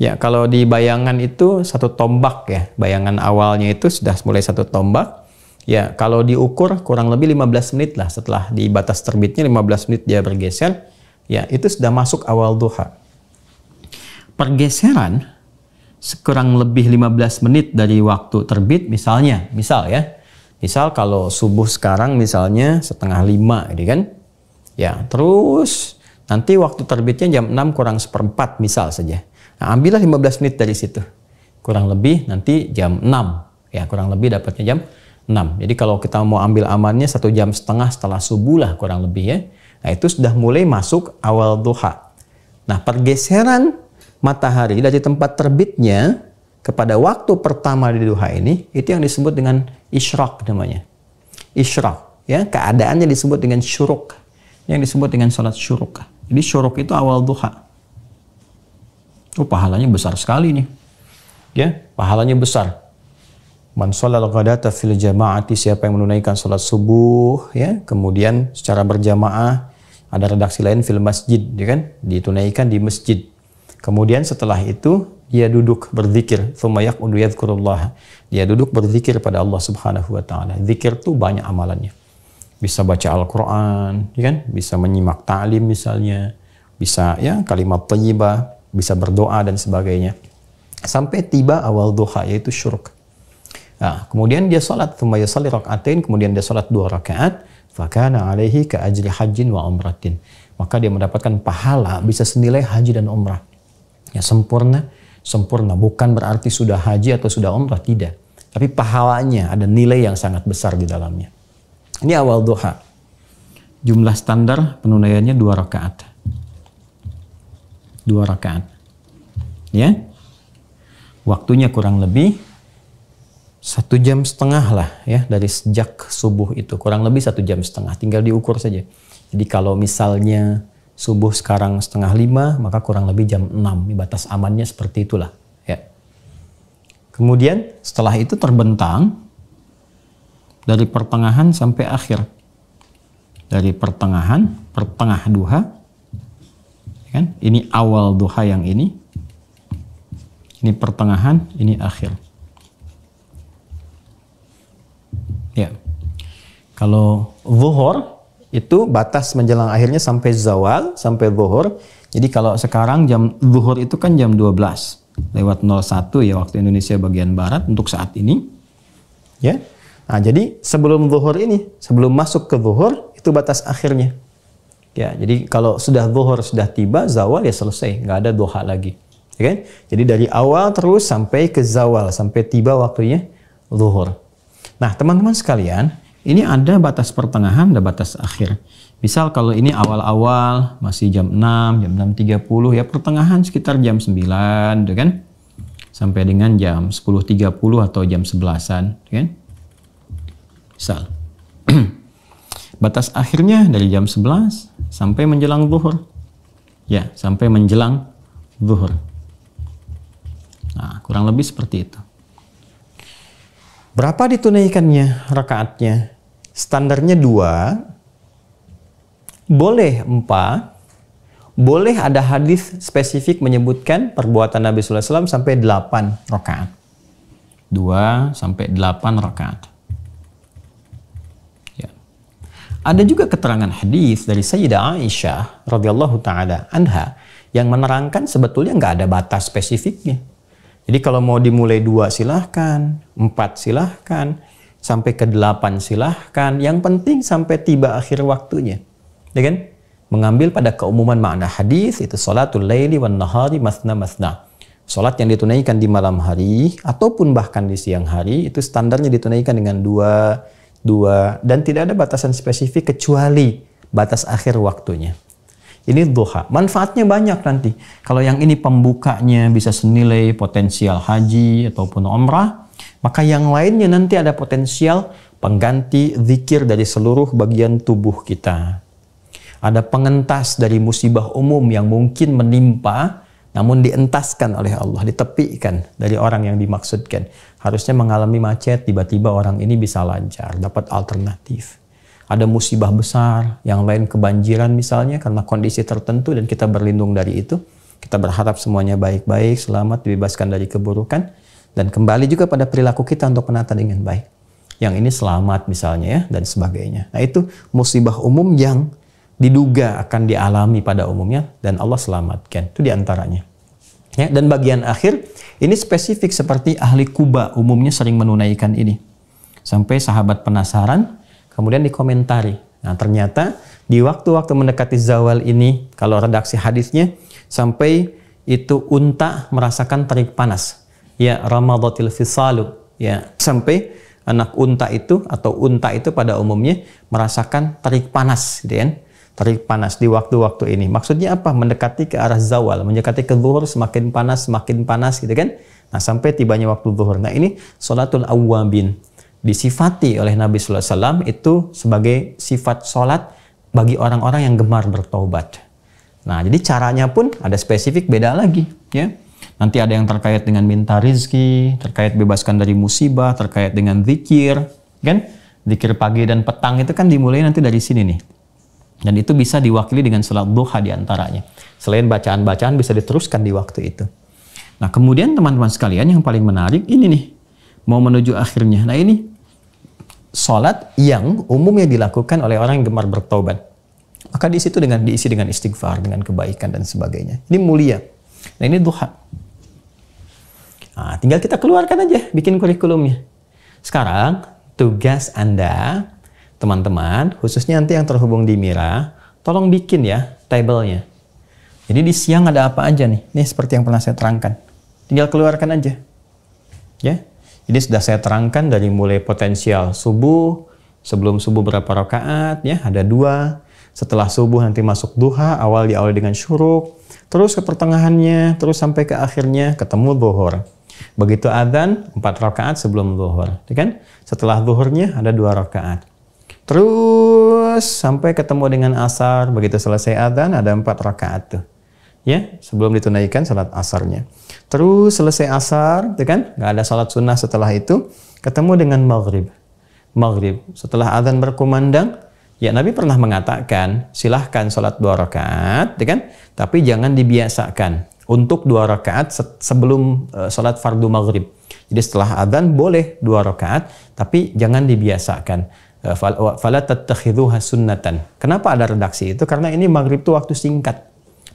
Ya kalau di bayangan itu 1 tombak ya, bayangan awalnya itu sudah mulai 1 tombak. Ya kalau diukur kurang lebih 15 menit lah setelah di batas terbitnya 15 menit dia bergeser. Ya itu sudah masuk awal duha. Pergeseran sekurang lebih 15 menit dari waktu terbit misal ya. Misal kalau subuh sekarang misalnya 4:30 gitu kan. Ya, terus nanti waktu terbitnya jam 6 kurang 1/4 misal saja. Nah, ambillah 15 menit dari situ. kurang lebih nanti jam 6. Ya, kurang lebih dapatnya jam 6. Jadi kalau kita mau ambil amannya 1,5 jam setelah subuh lah kurang lebih ya. Nah, itu sudah mulai masuk awal duha. Nah, pergeseran matahari dari tempat terbitnya kepada waktu pertama di duha ini, itu yang disebut dengan isyraq namanya. Isyraq, ya, keadaannya disebut dengan syuruk. Yang disebut dengan salat syuruk. Jadi syuruk itu awal duha. Oh, pahalanya besar sekali nih. Ya, pahalanya besar. Man sholal ghadata fil jama'ati, siapa yang menunaikan salat subuh ya, kemudian secara berjamaah, ada redaksi lain fil masjid, ya kan? Ditunaikan di masjid. Kemudian setelah itu dia duduk berzikir, tsumma yaqudu yadhkurullah. Dia duduk berzikir pada Allah Subhanahu wa taala. Zikir tuh banyak amalannya. Bisa baca Al-Qur'an, ya kan? Bisa menyimak ta'lim misalnya, bisa ya kalimat thayyibah, bisa berdoa dan sebagainya. Sampai tiba awal duha yaitu syuruk. Nah, kemudian dia salat, tsumma yusalli rak'atain, kemudian dia salat 2 rakaat, fa kana 'alaihi ka ajri hajjin wa umratin. Maka dia mendapatkan pahala bisa senilai haji dan umrah. Ya, sempurna, bukan berarti sudah haji atau sudah umrah, tidak. Tapi pahalanya ada nilai yang sangat besar di dalamnya. Ini awal duha. Jumlah standar penunaiannya 2 rakaat. 2 rakaat. Ya. Waktunya kurang lebih 1,5 jam lah ya, dari sejak subuh itu. Kurang lebih 1,5 jam. Tinggal diukur saja. Jadi kalau misalnya subuh sekarang 4:30, maka kurang lebih jam 6. Batas amannya seperti itulah. Ya. Kemudian setelah itu terbentang dari pertengahan sampai akhir. Dari pertengahan, pertengah duha. Kan? Ini awal duha yang ini. Ini pertengahan, ini akhir. Ya. Kalau zuhur itu batas menjelang akhirnya sampai zawal, sampai zuhur. Jadi kalau sekarang jam zuhur itu kan jam 12 lewat 01 ya waktu Indonesia bagian barat untuk saat ini. Ya. Nah, jadi sebelum zuhur ini, sebelum masuk ke zuhur itu batas akhirnya. Ya, jadi kalau sudah zuhur sudah tiba, zawal ya selesai, nggak ada duha lagi. Ya kan? Jadi dari awal terus sampai ke zawal, sampai tiba waktunya zuhur. Nah, teman-teman sekalian, ini ada batas pertengahan, ada batas akhir. Misal kalau ini awal-awal masih jam 6, jam 6.30 ya, pertengahan sekitar jam 9, ya kan? Sampai dengan jam 10.30 atau jam 11-an, ya kan? Misal. Batas akhirnya dari jam 11 sampai menjelang zuhur. Ya, sampai menjelang zuhur. Nah, kurang lebih seperti itu. Berapa ditunaikannya rakaatnya? Standarnya 2, boleh 4, boleh ada hadis spesifik menyebutkan perbuatan Nabi sallallahu alaihi wasallam sampai 8 rakaat. 2 sampai 8 rakaat. Ya. Ada juga keterangan hadis dari Sayyidah Aisyah radhiyallahu taala anha yang menerangkan sebetulnya nggak ada batas spesifiknya. Jadi kalau mau dimulai 2 silahkan, 4 silahkan, sampai ke 8 silahkan. Yang penting sampai tiba akhir waktunya. Ya kan? Mengambil pada keumuman makna hadis itu salatul laili wan nahari masna masna. Salat yang ditunaikan di malam hari ataupun bahkan di siang hari itu standarnya ditunaikan dengan 2 dan tidak ada batasan spesifik kecuali batas akhir waktunya. Ini duha. Manfaatnya banyak nanti. Kalau yang ini pembukanya bisa senilai potensial haji ataupun umrah, maka yang lainnya nanti ada potensial pengganti zikir dari seluruh bagian tubuh kita. Ada pengentas dari musibah umum yang mungkin menimpa, namun dientaskan oleh Allah, ditepikan dari orang yang dimaksudkan. Harusnya mengalami macet, tiba-tiba orang ini bisa lancar, dapat alternatif. Ada musibah besar, yang lain kebanjiran misalnya karena kondisi tertentu dan kita berlindung dari itu. Kita berharap semuanya baik-baik, selamat, dibebaskan dari keburukan. Dan kembali juga pada perilaku kita untuk menata dengan baik. Yang ini selamat misalnya ya, dan sebagainya. Nah itu musibah umum yang diduga akan dialami pada umumnya dan Allah selamatkan. Itu diantaranya. Ya, dan bagian akhir, ini spesifik seperti ahli Kuba umumnya sering menunaikan ini. Sampai sahabat penasaran, kemudian dikomentari. Nah, ternyata di waktu-waktu mendekati zawal ini, kalau redaksi hadisnya, sampai itu unta merasakan terik panas. ya ramadatil fisalu, ya sampai anak unta itu atau unta itu pada umumnya merasakan terik panas, gitu kan? Terik panas di waktu-waktu ini. Maksudnya apa? Mendekati ke arah zawal, mendekati ke zuhur, semakin panas, gitu kan? Nah, sampai tibanya waktu zuhur. Nah, ini sholatul awwabin. Disifati oleh Nabi sallallahu alaihi wasallam itu sebagai sifat sholat bagi orang-orang yang gemar bertaubat. Nah, jadi caranya pun ada spesifik beda lagi, ya. Nanti ada yang terkait dengan minta rizki, terkait bebaskan dari musibah, terkait dengan zikir, kan? Zikir pagi dan petang itu kan dimulai nanti dari sini nih. Dan itu bisa diwakili dengan salat duha diantaranya. Selain bacaan-bacaan bisa diteruskan di waktu itu. Nah, kemudian teman-teman sekalian yang paling menarik ini nih, mau menuju akhirnya. Nah, ini salat yang umumnya dilakukan oleh orang yang gemar bertaubat. Maka di situ diisi dengan istighfar, dengan kebaikan dan sebagainya. Ini mulia. Nah, ini duha. Nah, tinggal kita keluarkan aja, bikin kurikulumnya. Sekarang, tugas Anda, teman-teman, khususnya nanti yang terhubung di Mira, tolong bikin ya tabelnya. Jadi di siang ada apa aja nih? Ini seperti yang pernah saya terangkan. Tinggal keluarkan aja. Ya. Jadi sudah saya terangkan dari mulai potensial subuh, sebelum subuh berapa rakaat, ya, ada 2. Setelah subuh nanti masuk duha, awal diawali dengan syuruk, terus ke pertengahannya, terus sampai ke akhirnya ketemu zuhur. Begitu adzan 4 rakaat sebelum zuhur, kan? Setelah zuhurnya ada 2 rakaat. Terus sampai ketemu dengan asar, begitu selesai adzan ada 4 rakaat tuh. Ya, sebelum ditunaikan salat asarnya. Terus selesai asar, kan? Nggak ada salat sunnah setelah itu, ketemu dengan maghrib. Maghrib, setelah adzan berkumandang, ya Nabi pernah mengatakan, silahkan salat 2 rakaat, kan? Tapi jangan dibiasakan untuk 2 rakaat sebelum salat fardu maghrib. Jadi setelah adzan boleh 2 rakaat, tapi jangan dibiasakan. Fala tattakhidhuha sunnatan. Kenapa ada redaksi itu? Karena ini maghrib itu waktu singkat,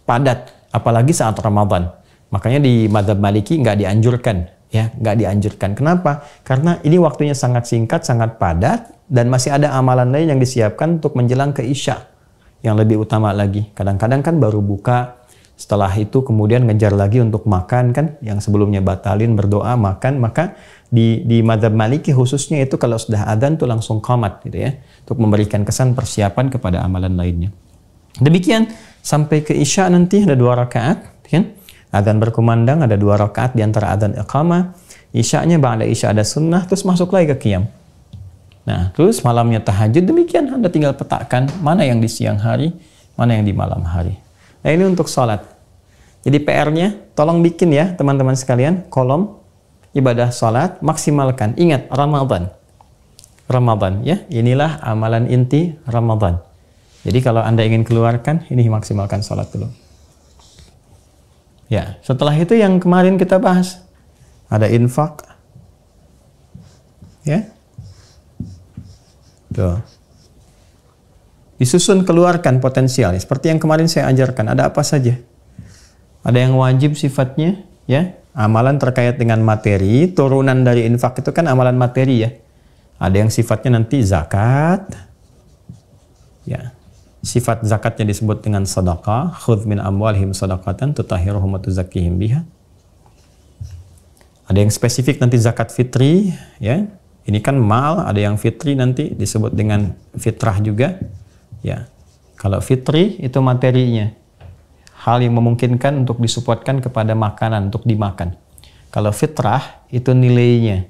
padat, apalagi saat Ramadan. Makanya di mazhab Maliki nggak dianjurkan, ya, nggak dianjurkan. Kenapa? Karena ini waktunya sangat singkat, sangat padat, dan masih ada amalan lain yang disiapkan untuk menjelang ke Isya yang lebih utama lagi. Kadang-kadang kan baru buka, setelah itu kemudian ngejar lagi untuk makan, kan, yang sebelumnya batalin, berdoa, makan. Maka di mazhab Maliki khususnya itu kalau sudah adzan tuh langsung qamat, gitu ya, untuk memberikan kesan persiapan kepada amalan lainnya. Demikian sampai ke Isya nanti ada 2 rakaat, kan? Adzan berkumandang ada 2 rakaat di antara adzan iqamah. Isya'nya ba'da Isya ada sunnah, terus masuk lagi ke qiyam. Nah, terus malamnya tahajud. Demikian Anda tinggal petakan mana yang di siang hari, mana yang di malam hari. Nah, ini untuk sholat. Jadi PR-nya tolong bikin ya teman-teman sekalian kolom ibadah sholat, maksimalkan. Ingat Ramadan. Ramadan ya, inilah amalan inti Ramadan. Jadi kalau Anda ingin keluarkan, ini maksimalkan sholat dulu. Ya, setelah itu yang kemarin kita bahas, ada infak, ya, tuh, disusun keluarkan potensial, seperti yang kemarin saya ajarkan. Ada apa saja? Ada yang wajib sifatnya, ya, amalan terkait dengan materi, turunan dari infak itu kan amalan materi ya. Ada yang sifatnya nanti zakat, ya. Sifat zakatnya disebut dengan sedekah, khudz min amwalihim shadaqatan tutahhiruhum wa tuzakkihim biha. Ada yang spesifik nanti zakat fitri, ya. Ini kan mal, ada yang fitri nanti disebut dengan fitrah juga, ya. Kalau fitri itu materinya, hal yang memungkinkan untuk disupportkan kepada makanan untuk dimakan. Kalau fitrah itu nilainya,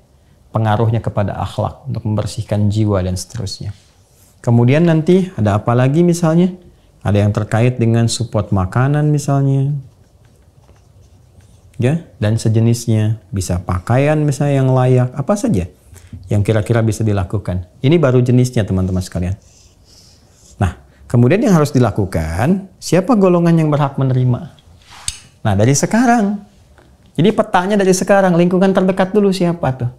pengaruhnya kepada akhlak untuk membersihkan jiwa dan seterusnya. Kemudian nanti ada apa lagi misalnya? Ada yang terkait dengan support makanan misalnya. Ya, dan sejenisnya. Bisa pakaian misalnya yang layak, apa saja yang kira-kira bisa dilakukan. Ini baru jenisnya teman-teman sekalian. Nah, kemudian yang harus dilakukan, siapa golongan yang berhak menerima? Nah, dari sekarang. Jadi petanya dari sekarang, lingkungan terdekat dulu siapa tuh?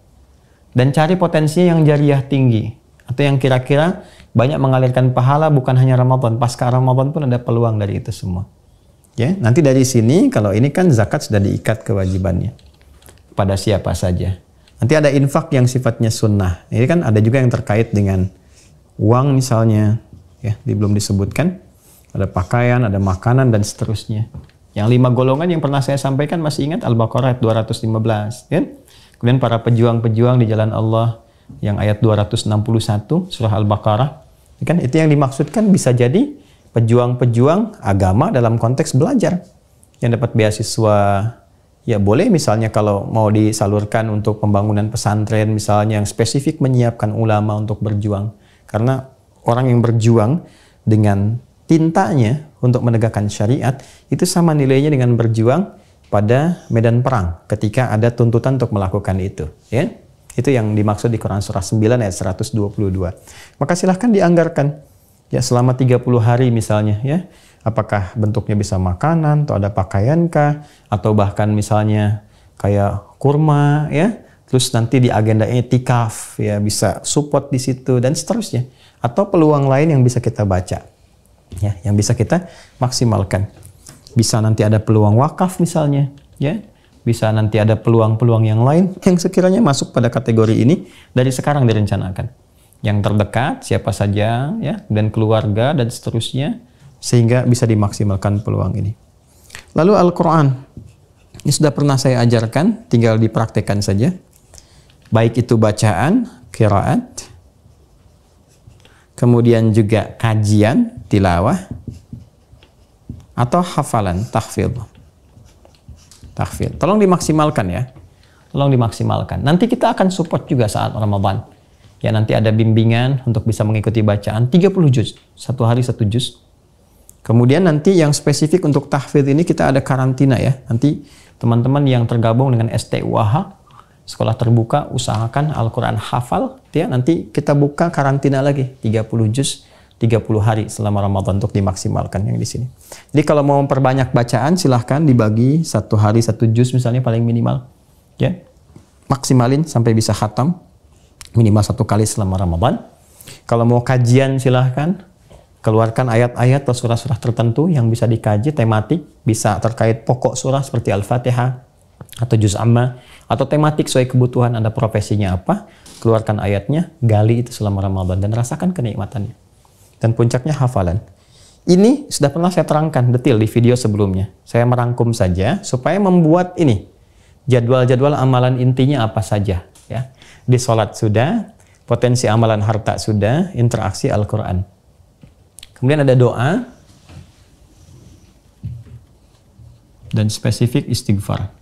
Dan cari potensinya yang jariah tinggi. Atau yang kira-kira banyak mengalirkan pahala bukan hanya Ramadan, pasca Ramadan pun ada peluang dari itu semua. Ya, nanti dari sini kalau ini kan zakat sudah diikat kewajibannya pada siapa saja. Nanti ada infak yang sifatnya sunnah. Ini kan ada juga yang terkait dengan uang misalnya, ya, belum disebutkan. Ada pakaian, ada makanan dan seterusnya. Yang 5 golongan yang pernah saya sampaikan masih ingat Al-Baqarah ayat 215, kan? Kemudian para pejuang-pejuang di jalan Allah yang ayat 261 surah Al-Baqarah, kan itu yang dimaksudkan bisa jadi pejuang-pejuang agama dalam konteks belajar yang dapat beasiswa. Ya boleh misalnya kalau mau disalurkan untuk pembangunan pesantren misalnya yang spesifik menyiapkan ulama untuk berjuang. Karena orang yang berjuang dengan tintanya untuk menegakkan syariat itu sama nilainya dengan berjuang pada medan perang ketika ada tuntutan untuk melakukan itu. Ya, itu yang dimaksud di Quran surah 9 ayat 122. Maka silahkan dianggarkan ya selama 30 hari misalnya ya. Apakah bentuknya bisa makanan, atau ada pakaiankah, atau bahkan misalnya kayak kurma, ya. Terus nanti di agenda i'tikaf, ya bisa support di situ dan seterusnya. Atau peluang lain yang bisa kita baca, ya, yang bisa kita maksimalkan. Bisa nanti ada peluang wakaf misalnya, ya. Bisa nanti ada peluang-peluang yang lain yang sekiranya masuk pada kategori ini dari sekarang direncanakan. Yang terdekat siapa saja, ya, dan keluarga dan seterusnya. Sehingga bisa dimaksimalkan peluang ini. Lalu Al-Quran, ini sudah pernah saya ajarkan, tinggal dipraktekkan saja. Baik itu bacaan, qiraat, kemudian juga kajian, tilawah, atau hafalan, tahfidz. Tahfidz. Tolong dimaksimalkan ya. Tolong dimaksimalkan. Nanti kita akan support juga saat Ramadan. Ya nanti ada bimbingan untuk bisa mengikuti bacaan 30 juz. Satu hari 1 juz. Kemudian nanti yang spesifik untuk tahfidz ini kita ada karantina ya. Nanti teman-teman yang tergabung dengan STUAH, sekolah terbuka, usahakan Al-Quran hafal. Ya, nanti kita buka karantina lagi 30 juz, 30 hari selama Ramadan untuk dimaksimalkan yang di sini. Jadi kalau mau memperbanyak bacaan silahkan dibagi 1 hari 1 juz misalnya paling minimal. Ya, maksimalin sampai bisa khatam minimal 1 kali selama Ramadan. Kalau mau kajian silahkan keluarkan ayat-ayat atau surah-surah tertentu yang bisa dikaji, tematik, bisa terkait pokok surah seperti Al-Fatihah atau Juz Amma, atau tematik sesuai kebutuhan Anda profesinya apa, keluarkan ayatnya, gali itu selama Ramadan dan rasakan kenikmatannya. Dan puncaknya hafalan. Ini sudah pernah saya terangkan detail di video sebelumnya. Saya merangkum saja supaya membuat ini jadwal-jadwal amalan intinya apa saja. Ya. Di sholat sudah, potensi amalan harta sudah, interaksi Al-Quran. Kemudian ada doa dan spesifik istighfar.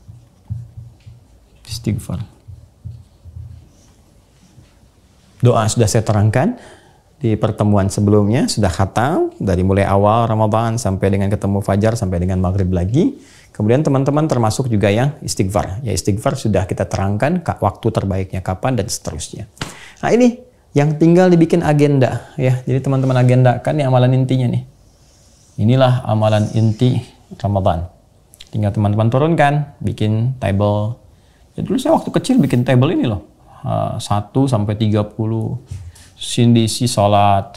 Istighfar. Doa sudah saya terangkan di pertemuan sebelumnya, sudah khatam dari mulai awal Ramadan sampai dengan ketemu fajar sampai dengan maghrib lagi. Kemudian teman-teman termasuk juga yang istighfar. Ya istighfar sudah kita terangkan waktu terbaiknya kapan dan seterusnya. Nah ini yang tinggal dibikin agenda ya. Jadi teman-teman agendakan nih amalan intinya nih. Inilah amalan inti Ramadan. Tinggal teman-teman turunkan, bikin table. Ya, dulu saya waktu kecil bikin table ini loh. 1 sampai 30 sindisi salat.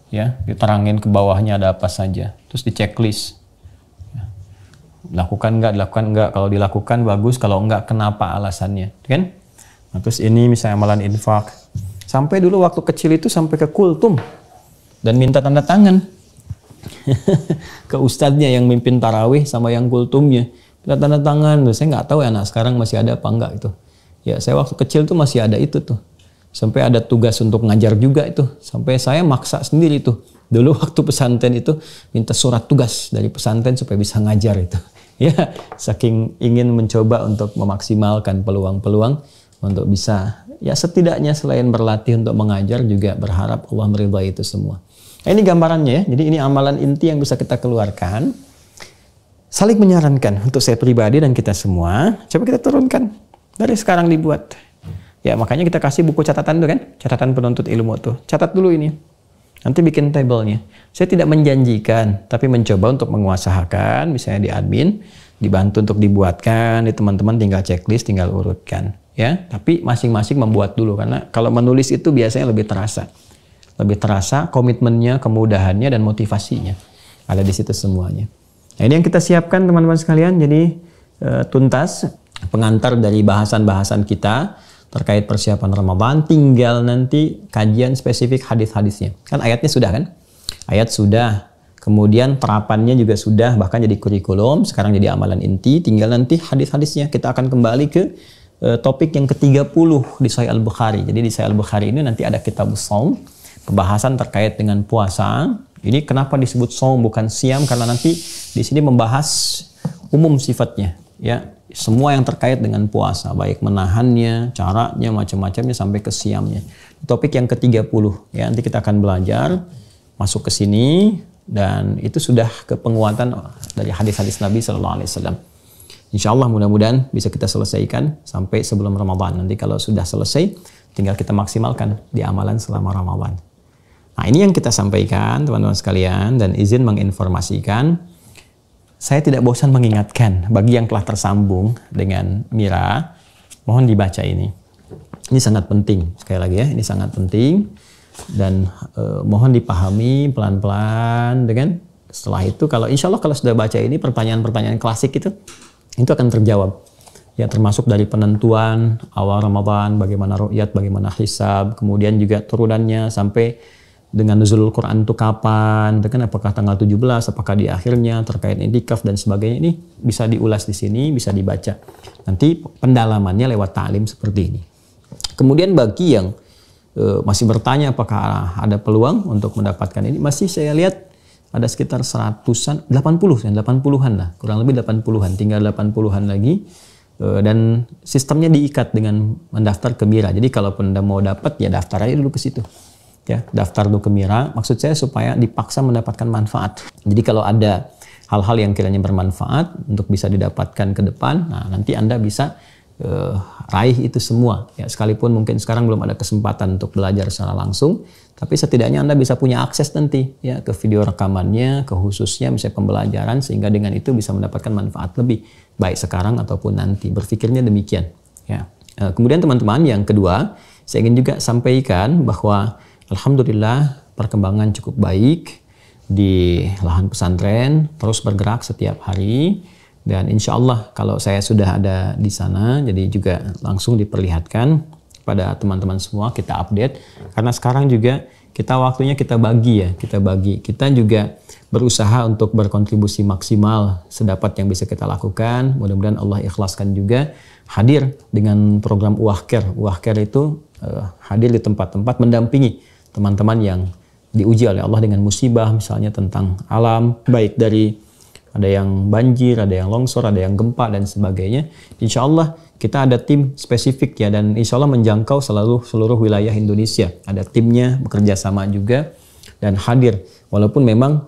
Ya, diterangin ke bawahnya ada apa saja. Terus di checklist. Ya. Dilakukan enggak, kalau dilakukan bagus, kalau enggak kenapa alasannya, kan? Nah, terus ini misalnya amalan infak. Sampai dulu waktu kecil itu sampai ke kultum dan minta tanda tangan ke ustadznya yang mimpin tarawih sama yang kultumnya. Minta tanda tangan. Saya nggak tahu ya anak sekarang masih ada apa enggak itu. Ya saya waktu kecil tuh masih ada itu tuh. Sampai ada tugas untuk ngajar juga itu. Sampai saya maksa sendiri tuh. Dulu waktu pesantren itu minta surat tugas dari pesantren supaya bisa ngajar itu. Ya saking ingin mencoba untuk memaksimalkan peluang-peluang untuk bisa ya setidaknya selain berlatih untuk mengajar juga berharap Allah meridhai itu semua. Nah, ini gambarannya ya. Jadi ini amalan inti yang bisa kita keluarkan. Saling menyarankan untuk saya pribadi dan kita semua. Coba kita turunkan. Dari sekarang dibuat. Ya makanya kita kasih buku catatan tuh kan. Catatan penuntut ilmu tuh. Catat dulu ini. Nanti bikin tabelnya. Saya tidak menjanjikan. Tapi mencoba untuk menguasakan. Misalnya di admin. Dibantu untuk dibuatkan. Di teman-teman tinggal checklist. Tinggal urutkan. Ya, tapi masing-masing membuat dulu karena kalau menulis itu biasanya lebih terasa komitmennya, kemudahannya dan motivasinya ada di situ semuanya. Nah, ini yang kita siapkan teman-teman sekalian. Jadi tuntas pengantar dari bahasan-bahasan kita terkait persiapan Ramadan. Tinggal nanti kajian spesifik hadis-hadisnya. Kan ayatnya sudah kan? Ayat sudah, Kemudian terapannya juga sudah bahkan jadi kurikulum, sekarang jadi amalan inti. Tinggal nanti hadis-hadisnya kita akan kembali ke topik yang ke-30 di Sahih Al-Bukhari. Jadi di Sahih Al-Bukhari ini nanti ada kitab shaum, pembahasan terkait dengan puasa. Ini kenapa disebut shaum bukan siam, karena nanti di sini membahas umum sifatnya, ya. Semua yang terkait dengan puasa, baik menahannya, caranya, macam-macamnya sampai ke siamnya. Topik yang ke-30 ya, nanti kita akan belajar masuk ke sini, dan itu sudah ke penguatan dari hadis-hadis Nabi Sallallahu Alaihi Wasallam. Insya Allah mudah-mudahan bisa kita selesaikan sampai sebelum Ramadan. Nanti kalau sudah selesai, tinggal kita maksimalkan di amalan selama Ramadan. Nah, ini yang kita sampaikan teman-teman sekalian, dan izin menginformasikan, saya tidak bosan mengingatkan bagi yang telah tersambung dengan Mira, mohon dibaca ini. Ini sangat penting, sekali lagi ya, ini sangat penting, dan mohon dipahami pelan-pelan. Dengan setelah itu, kalau insya Allah kalau sudah baca ini, pertanyaan-pertanyaan klasik itu akan terjawab. Ya, termasuk dari penentuan awal Ramadan, bagaimana ru'yat, bagaimana hisab, kemudian juga turunannya sampai dengan nuzulul Quran itu kapan, apakah tanggal 17, apakah di akhirnya, terkait i'tikaf dan sebagainya. Ini bisa diulas di sini, bisa dibaca. Nanti pendalamannya lewat ta'lim seperti ini. Kemudian bagi yang masih bertanya apakah ada peluang untuk mendapatkan ini, masih saya lihat ada sekitar 100-an, 80-an lah, kurang lebih 80-an, tinggal 80-an lagi. Dan sistemnya diikat dengan mendaftar ke Mira. Jadi kalaupun Anda mau dapat, ya daftar aja dulu ke situ. Ya, daftar dulu ke Mira, maksud saya supaya dipaksa mendapatkan manfaat. Jadi kalau ada hal-hal yang kiranya bermanfaat untuk bisa didapatkan ke depan, nah nanti Anda bisa raih itu semua. Ya, sekalipun mungkin sekarang belum ada kesempatan untuk belajar secara langsung, tapi setidaknya Anda bisa punya akses nanti ya ke video rekamannya, ke khususnya misalnya pembelajaran, sehingga dengan itu bisa mendapatkan manfaat lebih baik sekarang ataupun nanti. Berpikirnya demikian. Ya. Kemudian teman-teman, yang kedua, saya ingin juga sampaikan bahwa alhamdulillah perkembangan cukup baik di lahan pesantren, terus bergerak setiap hari, dan insya Allah kalau saya sudah ada di sana, jadi juga langsung diperlihatkan pada teman-teman semua, kita update, karena sekarang juga kita waktunya kita bagi, kita juga berusaha untuk berkontribusi maksimal sedapat yang bisa kita lakukan. Mudah-mudahan Allah ikhlaskan juga hadir dengan program Uwahker. Uwahker itu hadir di tempat-tempat mendampingi teman-teman yang diuji oleh Allah dengan musibah, misalnya tentang alam, baik dari ada yang banjir, ada yang longsor, ada yang gempa dan sebagainya. Insya Allah kita ada tim spesifik ya, dan insya Allah menjangkau seluruh wilayah Indonesia. Ada timnya bekerja sama juga dan hadir. Walaupun memang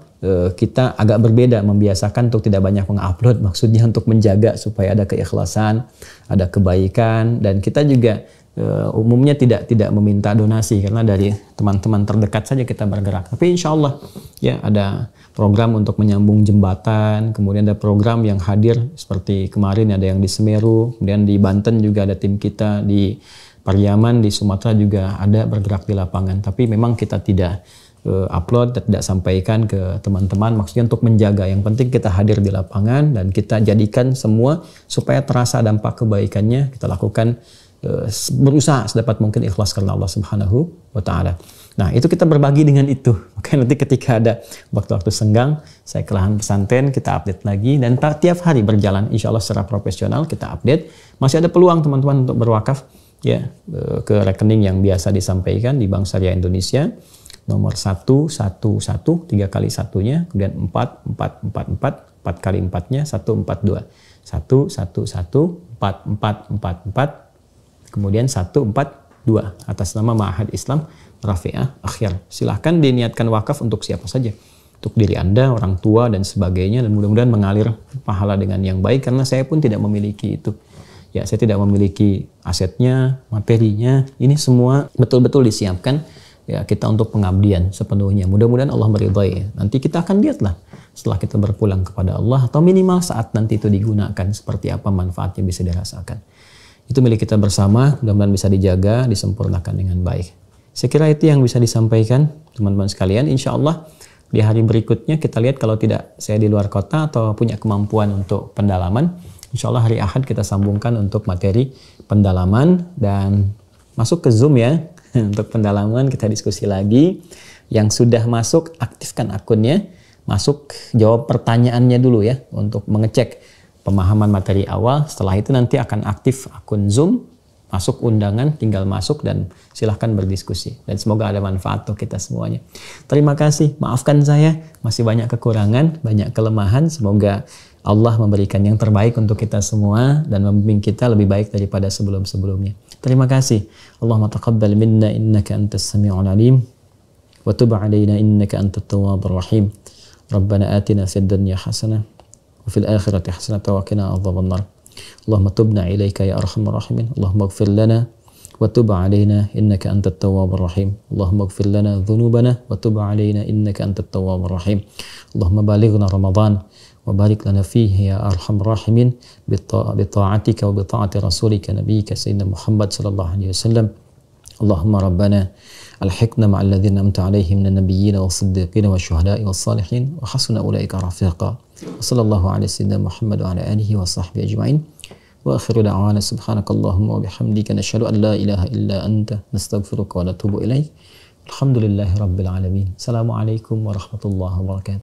kita agak berbeda, membiasakan untuk tidak banyak mengupload, maksudnya untuk menjaga supaya ada keikhlasan, ada kebaikan, dan kita juga umumnya tidak meminta donasi, karena dari teman-teman terdekat saja kita bergerak. Tapi insya Allah ya ada program untuk menyambung jembatan, kemudian ada program yang hadir seperti kemarin ada yang di Semeru, kemudian di Banten juga ada tim kita, di Pariaman, di Sumatera juga ada bergerak di lapangan. Tapi memang kita tidak upload, tidak sampaikan ke teman-teman, maksudnya untuk menjaga. Yang penting kita hadir di lapangan dan kita jadikan semua supaya terasa dampak kebaikannya. Kita lakukan berusaha sedapat mungkin ikhlas karena Allah Subhanahu wa Ta'ala. Nah, itu kita berbagi dengan itu. Oke, nanti ketika ada waktu-waktu senggang, saya ke lahan pesantren, kita update lagi, dan tiap hari berjalan, insya Allah secara profesional kita update. Masih ada peluang teman-teman untuk berwakaf ya ke rekening yang biasa disampaikan di Bank Syariah Indonesia, nomor 111 3 kali satunya, kemudian 4444 4 kali 4-nya 142 111 4444 kemudian 142 atas nama Ma'had Islam Rafi'ah Akhir. Silahkan diniatkan wakaf untuk siapa saja, untuk diri Anda, orang tua dan sebagainya, dan mudah-mudahan mengalir pahala dengan yang baik, karena saya pun tidak memiliki itu. Ya, saya tidak memiliki asetnya, materinya. Ini semua betul-betul disiapkan ya kita untuk pengabdian sepenuhnya. Mudah-mudahan Allah meridhai. Nanti kita akan lihatlah setelah kita berpulang kepada Allah, atau minimal saat nanti itu digunakan, seperti apa manfaatnya bisa dirasakan. Itu milik kita bersama, mudah-mudahan bisa dijaga, disempurnakan dengan baik. Saya kira itu yang bisa disampaikan teman-teman sekalian. Insya Allah di hari berikutnya kita lihat, kalau tidak saya di luar kota atau punya kemampuan untuk pendalaman, insya Allah hari Ahad kita sambungkan untuk materi pendalaman, dan masuk ke Zoom ya. Untuk pendalaman kita diskusi lagi. Yang sudah masuk, aktifkan akunnya. masuk jawab pertanyaannya dulu ya untuk mengecek pemahaman materi awal. Setelah itu nanti akan aktif akun Zoom, masuk undangan, tinggal masuk dan silahkan berdiskusi. Dan semoga ada manfaat untuk kita semuanya. Terima kasih, maafkan saya masih banyak kekurangan, banyak kelemahan. Semoga Allah memberikan yang terbaik untuk kita semua dan membimbing kita lebih baik daripada sebelum-sebelumnya. Terima kasih. Allahumma taqabbal minna innaka antas sami'ul alim wa tub 'alaina innaka antat tawwabur rahim. Rabbana atina fid dunya hasanah wa fil akhirati hasanah wa qina adzabannar. Allahumma tubna ilaika ya arhamar rahimin. Allahumma ighfir lana wa tub 'alaina innaka antat tawwabur rahim. Allahumma ighfir lana dhunubana wa tub 'alaina innaka antat tawwabur rahim. Allahumma balighna Ramadan wa barik lana fihi ya arhamar rahimin bi ta'atika wa bi ta'ati rasulika nabiyyika sayyidina Muhammad sallallahu alaihi wasallam. Allahumma rabbana alhiqna ma'al ladzina amta 'alaihim minan nabiyyin was-siddiqin wasyuhada'i was-salihin wa hasuna ulaika rafiqa. Wassallallahu ala sayyidina Muhammad wa ala alihi wa sahbihi ajma'in. Wa akhiru da'wana subhanakallahumma wa bihamdika nashhadu an la ilaha illa anta nastaghfiruka wa natubu ilaik. Alhamdulillahi rabbil alamin. Assalamualaikum warahmatullahi wabarakatuh.